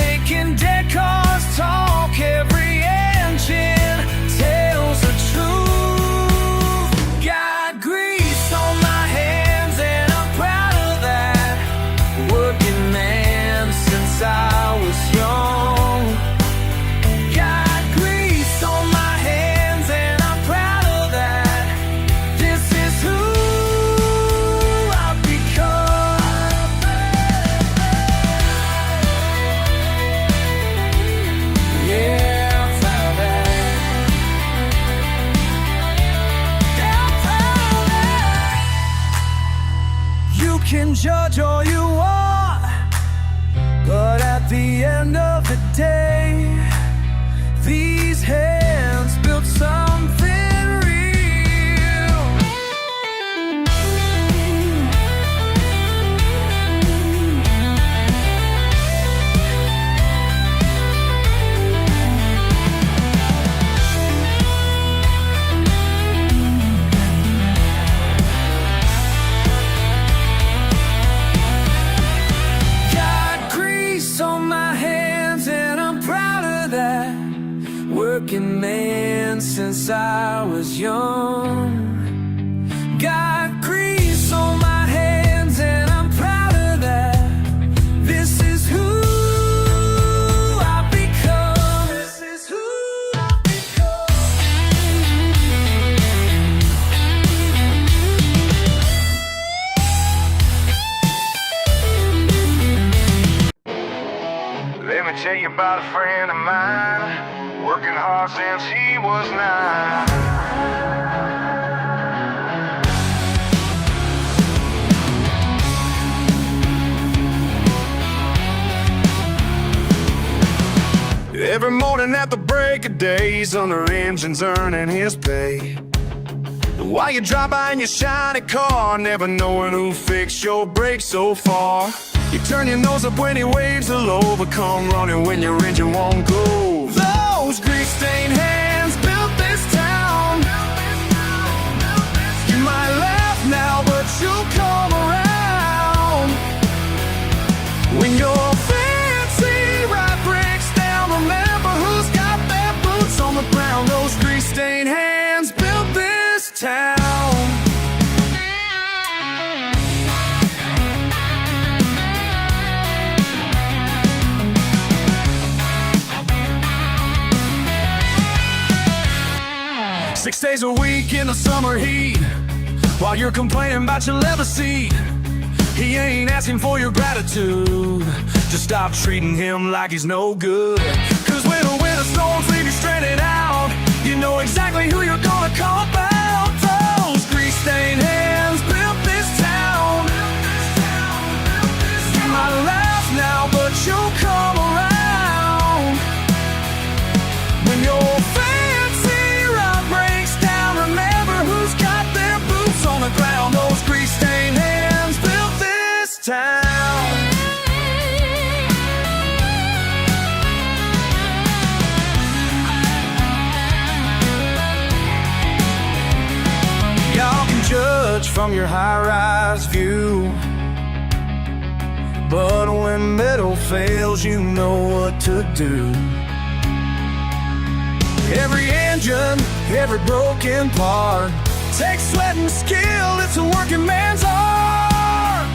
making dead cars talk. Every engine tells the truth. Got grease on my hands and I'm proud of that. Working man since I was young. Got grease on my hands and I'm proud of that. This is who I've become. Yeah, I'm proud of that. Yeah, I'm proud of that. You can judge all you want, but at the end of the day, these hands built something real. Got grease on my hands and I'm proud of that. Working man since I was young. Got grease on my hands and I'm proud of that. This is who I've become. This is who I've become. Let me tell you about a friend of mine, working hard since he was 9. Every morning at the break of day, he's under engines earning his pay. While you drive by in your shiny car, never knowing who fixed your brakes so far. You turn your nose up when he waves hello, but come running when your engine won't go. Those grease-stained hands built this town. You might laugh now, but you'll come around. When your fancy ride breaks down, remember who's got their boots on the ground. Those grease-stained hands built this town. 6 days a week in the summer heat, while you're complaining about your leather seat. He ain't asking for your gratitude. Just stop treating him like he's no good. Cause when the winter storms leave you stranded out, you know exactly who you're gonna call about. Those grease-stained hands built this town. You might laugh now, but you'll come around. When your fancy ride breaks down, remember who's got their boots on the ground. Those grease-stained hands built this town. Y'all can judge from your high-rise view, but when metal fails, you know what to do. Every engine, every broken part takes sweat and skill, it's a working man's art.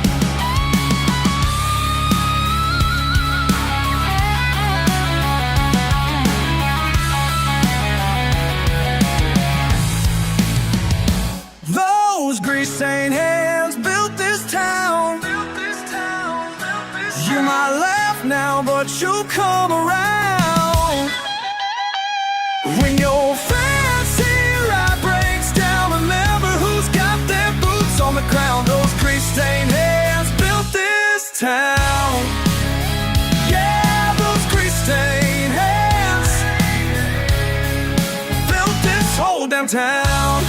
Those grease-stained hands built this town. You might laugh now, but you'll come around. When your fancy ride breaks down, remember who's got their boots on the ground. Those grease-stained hands built this town. Yeah, those grease-stained hands built this whole damn town.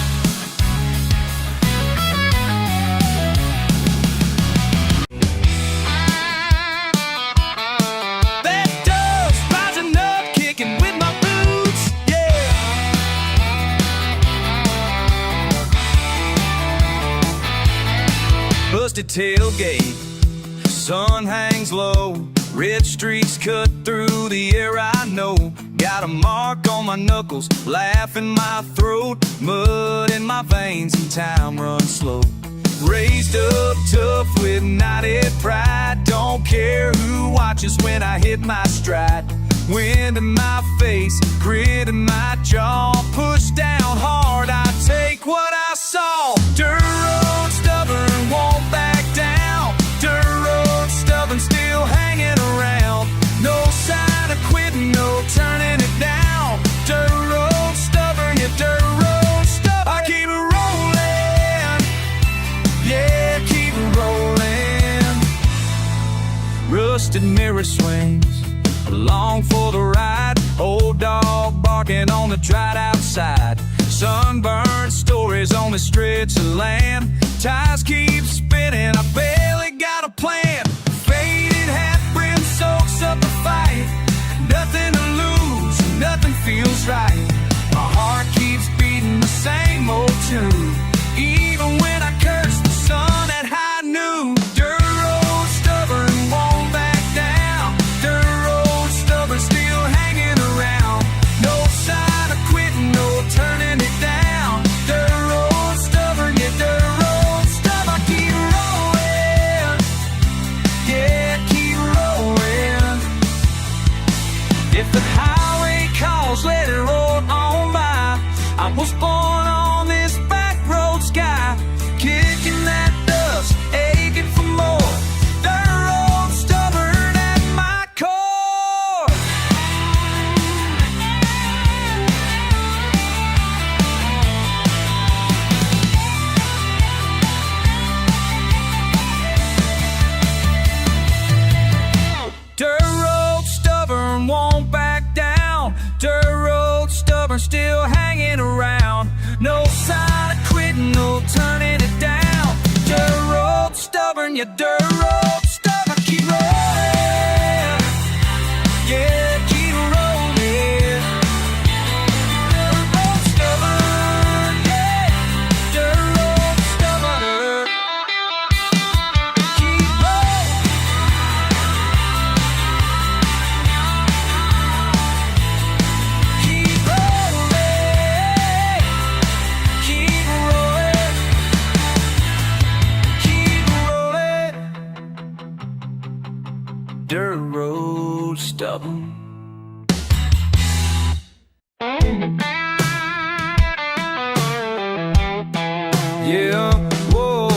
Busted tailgate, sun hangs low, red streaks cut through the air, I know. Got a mark on my knuckles, laugh in my throat, mud in my veins and time runs slow. Raised up tough with knotted pride, don't care who watches when I hit my stride. Wind in my face, grit in my jaw, push down hard, I take what I saw. Dirt road, stubborn, won't back down. Dirt road, stubborn, still hanging around. No sign of quitting, no turning it down. Dirt road, stubborn, yeah, dirt road, stubborn. I keep it rolling, yeah, keep it rolling. Rusted mirror swings, along for the ride. Old dog barking on the dried outside. Sunburned stories on the stretch of land. Tires keep spinning, I barely got a plan. Faded half-brim soaks up the fight. Nothing to lose, nothing feels right. My heart keeps beating the same old tune, even when I curse the sun at high noon. Dirt road, stubborn, won't back down. Dirt road, stubborn, still hanging around. No sign of quitting, no turning it down. Dirt road, stubborn, yeah, dirt road, stubborn. I keep rolling, yeah, keep rolling. If the highway calls, let it roll on by. I was born on this back stubborn, you dirt road stubborn. Keep rolling, yeah, keep rolling. Dirt road stubborn, yeah, dirt road stubborn. Keep rolling. Keep rolling, keep rolling, keep rolling. Dirt road stubborn. Yeah, whoa.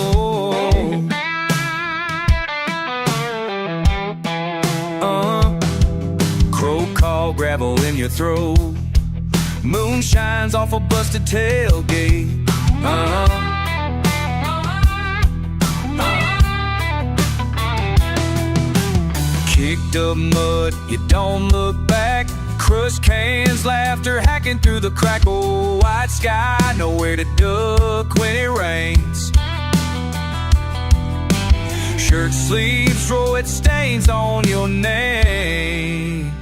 Crow call, gravel in your throat. Moon shines off a busted tailgate. Kicked up mud, you don't look back. Crushed cans, laughter hacking through the crack. Oh, white sky, nowhere to duck when it rains. Shirt sleeves, red stains on your name.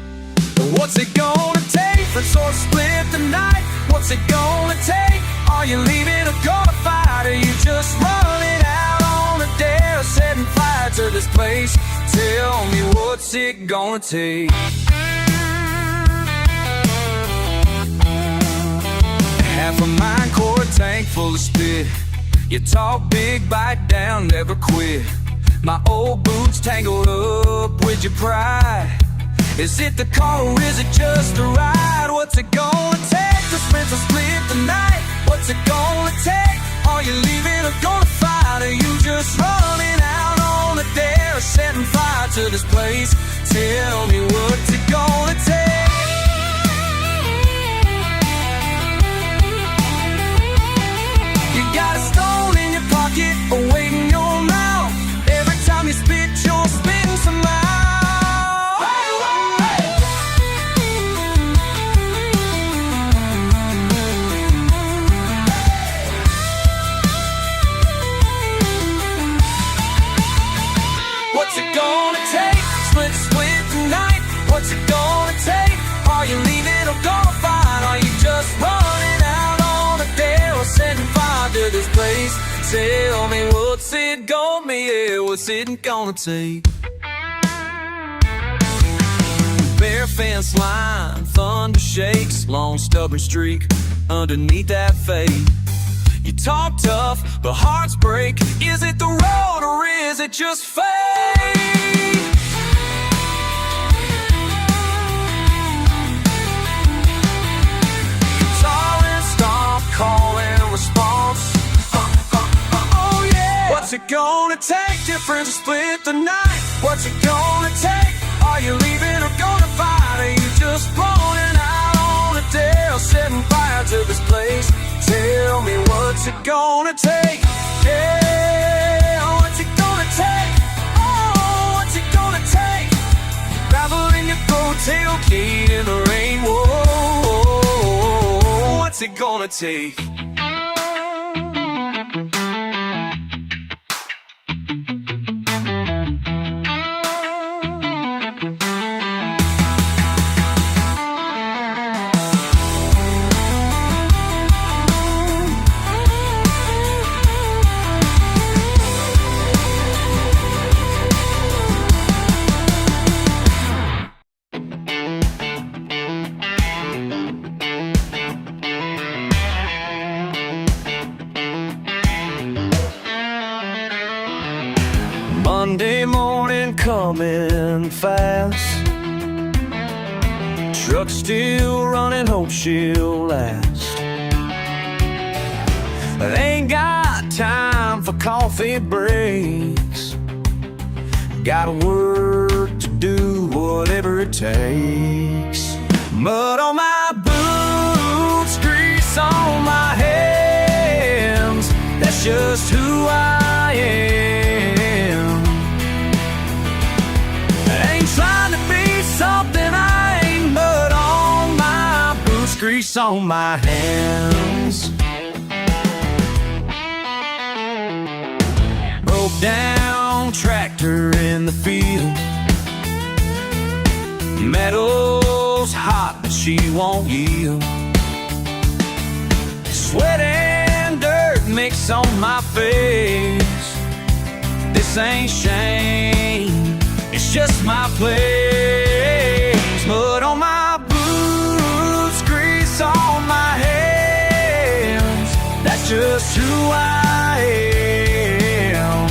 What's it gonna take for sort of split the night? What's it gonna take? Are you leaving or gonna fight? Are you just running out on a dare, setting fire to this place? Tell me, what's it gonna take? Half a mine core tank full of spit. You talk big, bite down, never quit. My old boots tangled up with your pride. Is it the car or is it just the ride? What's it gonna take to split the night? What's it gonna take? Are you leaving or gonna fight? Are you just running out on a dare, setting fire to this place? Tell me, what's it gonna take? You got a stone in your pocket, a weight in your mouth. Every time you spit, you're spitting some out. What's it gonna take? Split tonight. What's it gonna take? Are you leaving or gonna fight? Are you just running out on a dare or setting fire to this place? Tell me, what's it gonna be? Yeah, what's it gonna take? Bare fence line, thunder shakes, long stubborn streak underneath that fade. You talk tough, but hearts break. Is it the road or is it just fate? Guitar and stomp, call and response. Oh yeah. What's it gonna take? Different to split the night. What's it gonna take? Are you leaving or gonna fight? Are you just running out on a dare, setting fire to this place? Tell me, what's it gonna take? Yeah, what's it gonna take? Oh, what's it gonna take? Gravel in your throat, tailgate in the rain. Whoa, what's it gonna take? Monday morning coming fast. Truck still running, hope she'll last. But ain't got time for coffee breaks. Got work to do, whatever it takes. Mud on my boots, grease on my hands. That's just who I am. I ain't trying to be something I ain't. Mud on my boots, grease on my hands. Broke down tractor in the field. Metal's hot, but she won't yield. Sweat and dirt mix on my face. This ain't shame, it's just my place. Mud on my boots, grease on my hands. That's just who I am.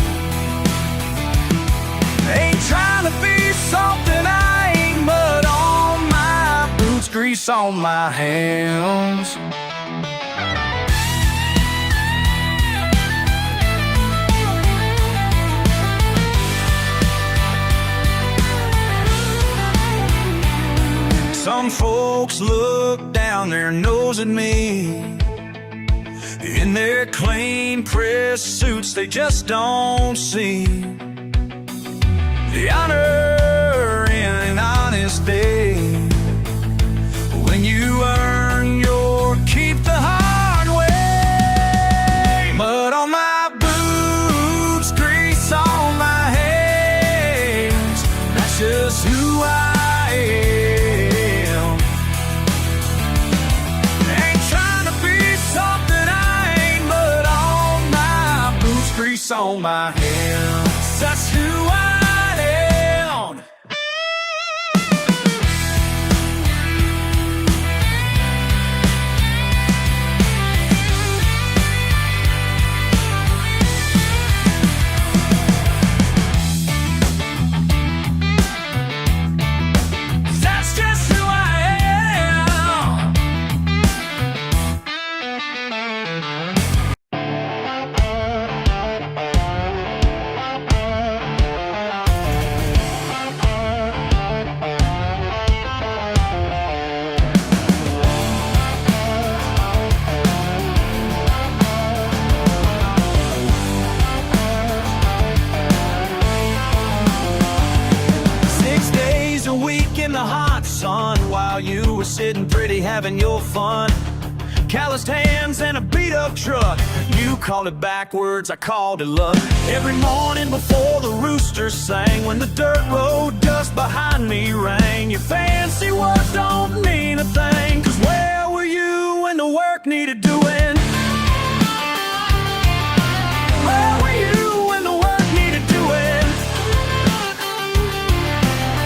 Ain't trying to be something I ain't. Mud on my boots, grease on my hands. Some folks look down their nose at me. In their clean pressed suits, they just don't see the honor in an honest day. When you earn your keep the hard way. Mud on my boots, grease on my hands. That's just who I am. Ain't trying to be something I ain't. Mud on my boots, grease on my hands. That's who I am. While you were sitting pretty having your fun, calloused hands and a beat-up truck. You called it backwards, I called it luck. Every morning before the rooster sang, when the dirt road dust behind me rang, your fancy words don't mean a thing. 'Cause where were you when the work needed doing? Where were you when the work needed doing?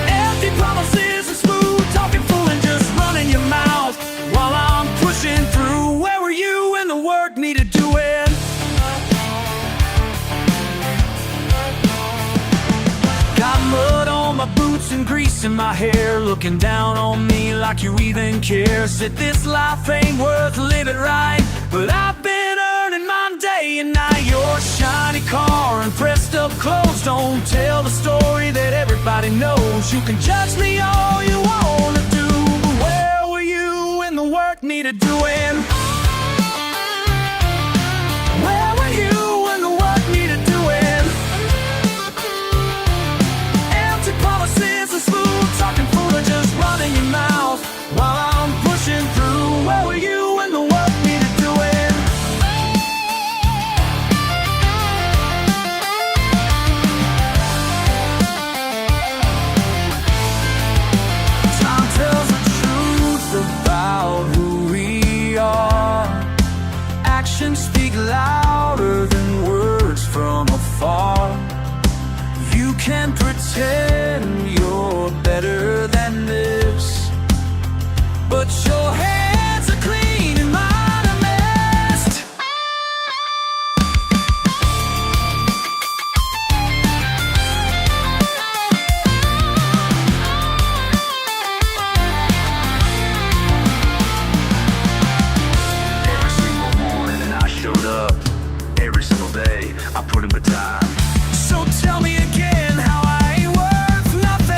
Empty promises and smooth talking, fooling, just running your mouth while I'm pushing through. Where were you when the work needed doing? Got mud on my boots and grease in my hair, looking down on me like you even care. Said this life ain't worth living right, but I've been earning mine day and night. Your shiny car and pressed up clothes don't tell the story that everybody knows. You can judge me all you wanna do, but where were you when the work needed doing? Where were you when the work needed doing? Empty promises and smooth talking, fool, are just running your mouth while I'm pushing through. Where were you when the work needed doing? Time tells the truth about who we are. Actions speak louder than words from afar. You can pretend you're better than this, but your hands are clean and mine are messed. Every single morning and I showed up. Every single day I put in the time. So tell me again how I ain't worth nothing.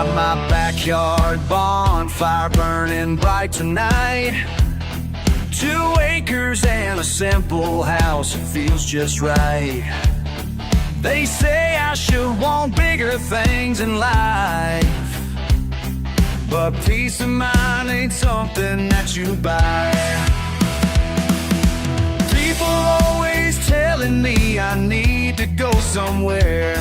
got my backyard bonfire burning bright tonight. 2 acres and a simple house, it feels just right. They say I should want bigger things in life, but peace of mind ain't something that you buy. People always telling me I need to go somewhere,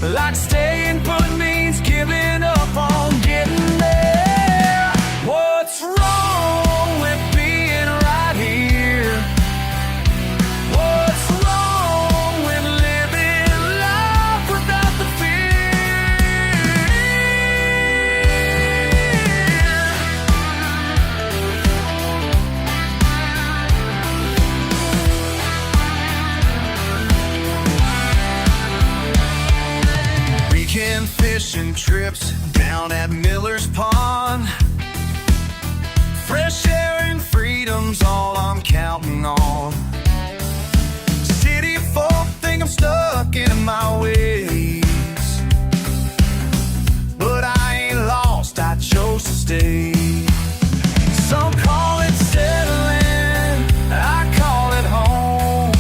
like staying put means giving up on getting there. What's wrong with being right here? What's wrong with living life without the Weekend fishing trips down at Miller's Pond. Fresh air and freedom's all I'm counting on. City folk think I'm stuck in my ways, but I ain't lost, I chose to stay. Some call it settling, I call it home.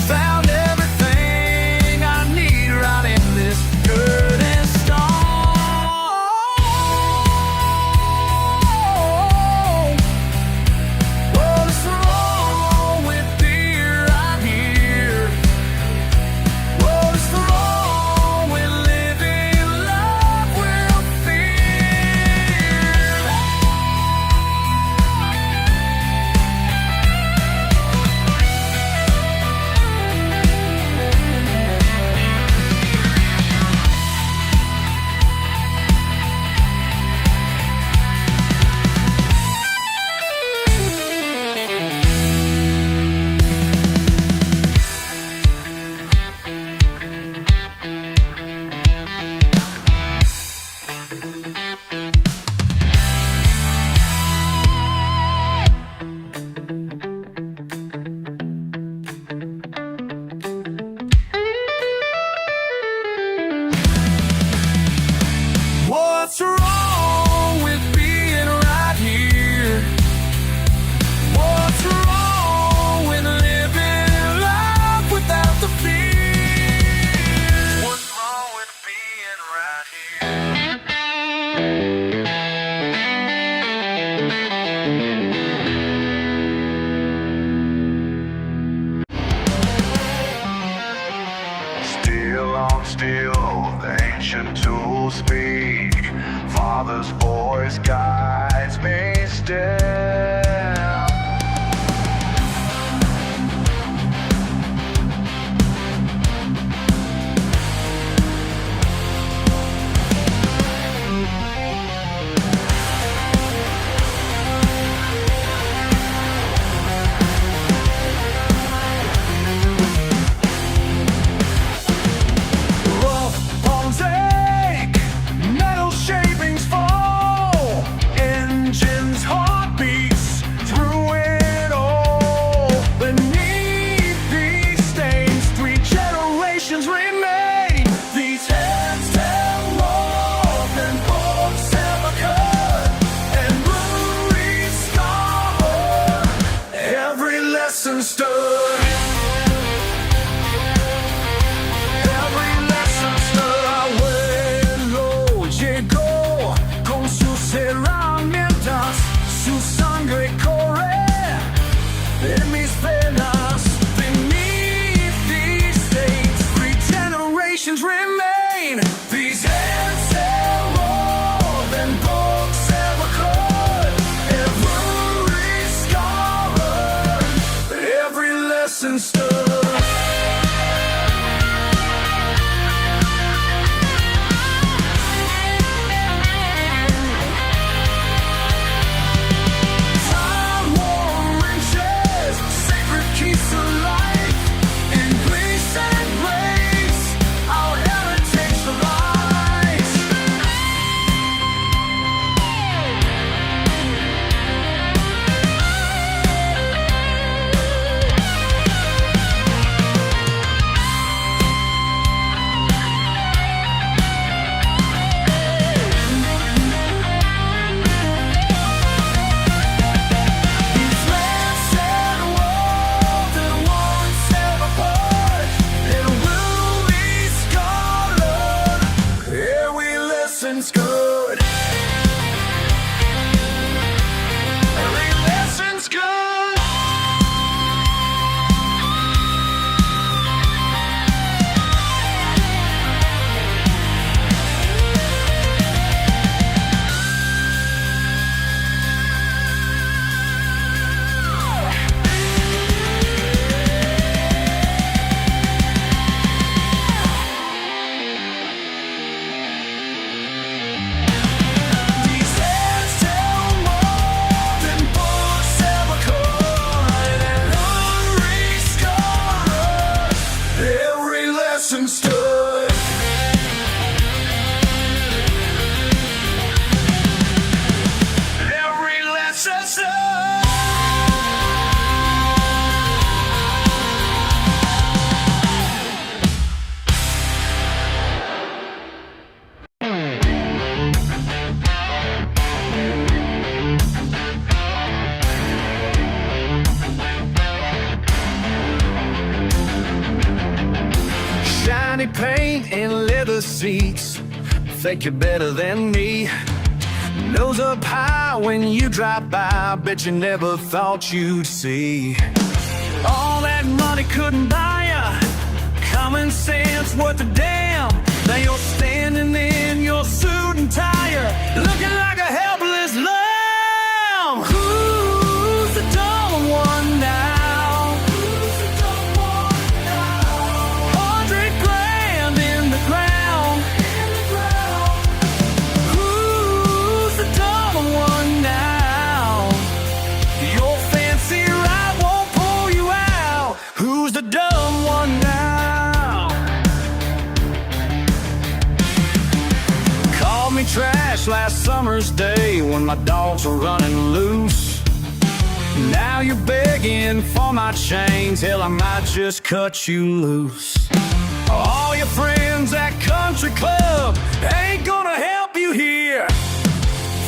Found everything I need right in this dirt and stone. What's wrong with being right here? What's wrong with living life without What's wrong with being right here? What's wrong with living life without the fear? What's wrong with being right here? Steel on steel, the ancient tools speak. Father's voice guides me still. Rough palms ache, metal shavings fall, engines heartbeats through it all. Beneath these stains, 3 generations remain. These hands tell more than books ever could, and breweries scarred. Every lesson stood. Every lesson stood. Abuelo llegó con sus herramientas, su sangre corre en mis venas. Beneath these stains, 3 generations remain. These hands tell more than books ever could. Every scholar, every lesson stood. Time-worn wrenches, sacred keys of life, in grace and grace, our heritage survives. paint and leather seats. Think you're better than me. Nose up high when you drive by, bet you never thought you'd see. All that money couldn't buy ya common sense worth a damn. Now you're standing in your suit and tie, looking like a helpless lamb. Who's the dumb one now? Who's the dumb one now? 100 grand in the ground. Who's the dumb one now? Your fancy ride won't pull you out. Who's the dumb one now? Called me trash last summer's day when my dogs were running loose. Now you're begging for my chains, hell, I might just cut you loose. All your friends at country club ain't gonna help you here.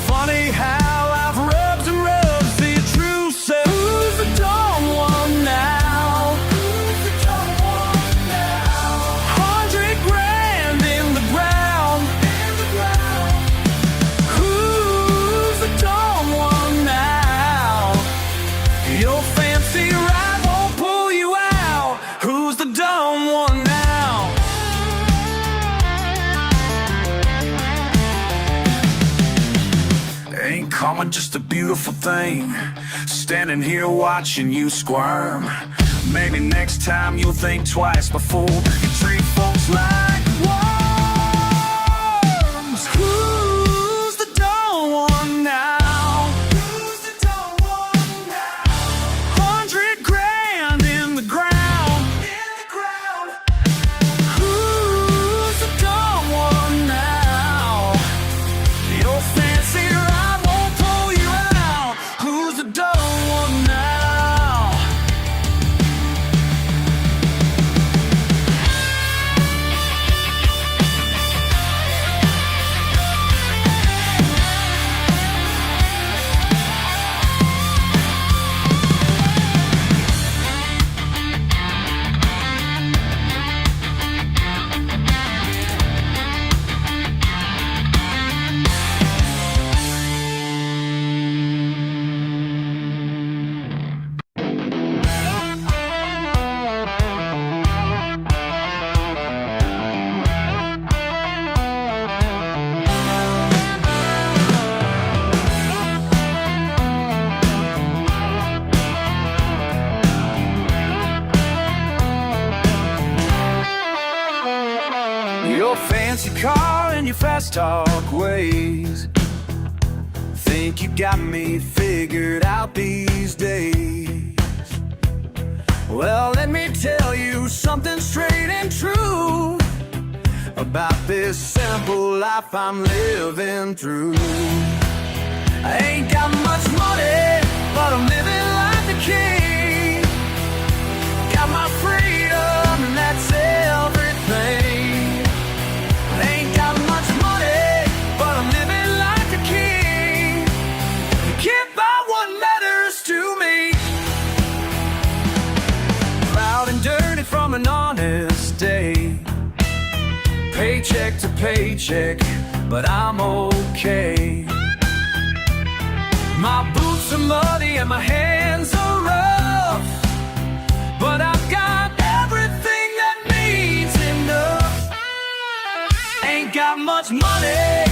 Funny how I've rubbed and rubbed the true self. Who's the dumb one now? Who's the dumb one now? 100 grand in the ground. Who's the dumb one now? Your fancy ride won't pull you out. Who's the dumb one now? Ain't karma just a beautiful thing? Standing here watching you squirm. Maybe next time you'll think twice before you treat folks like worms. Who's the dumb one now? Who's the dumb one now? 100 grand in the ground. Who's the dumb one now? Your fancy ride won't pull you out. Who's the dumb one now? Your fancy car and your fast talk ways, think you got me figured out these days. Well, let me tell you something straight and true about this simple life I'm living through. I ain't got much money, but I'm living like the king. Got my freedom, and that's everything. Ain't got much money, but I'm living like a king. Can't buy what matters to me. Proud and dirty from an honest day, paycheck to paycheck, but I'm okay. My boots are muddy and my hands are rough, but I've got everything that means enough. Ain't got much money,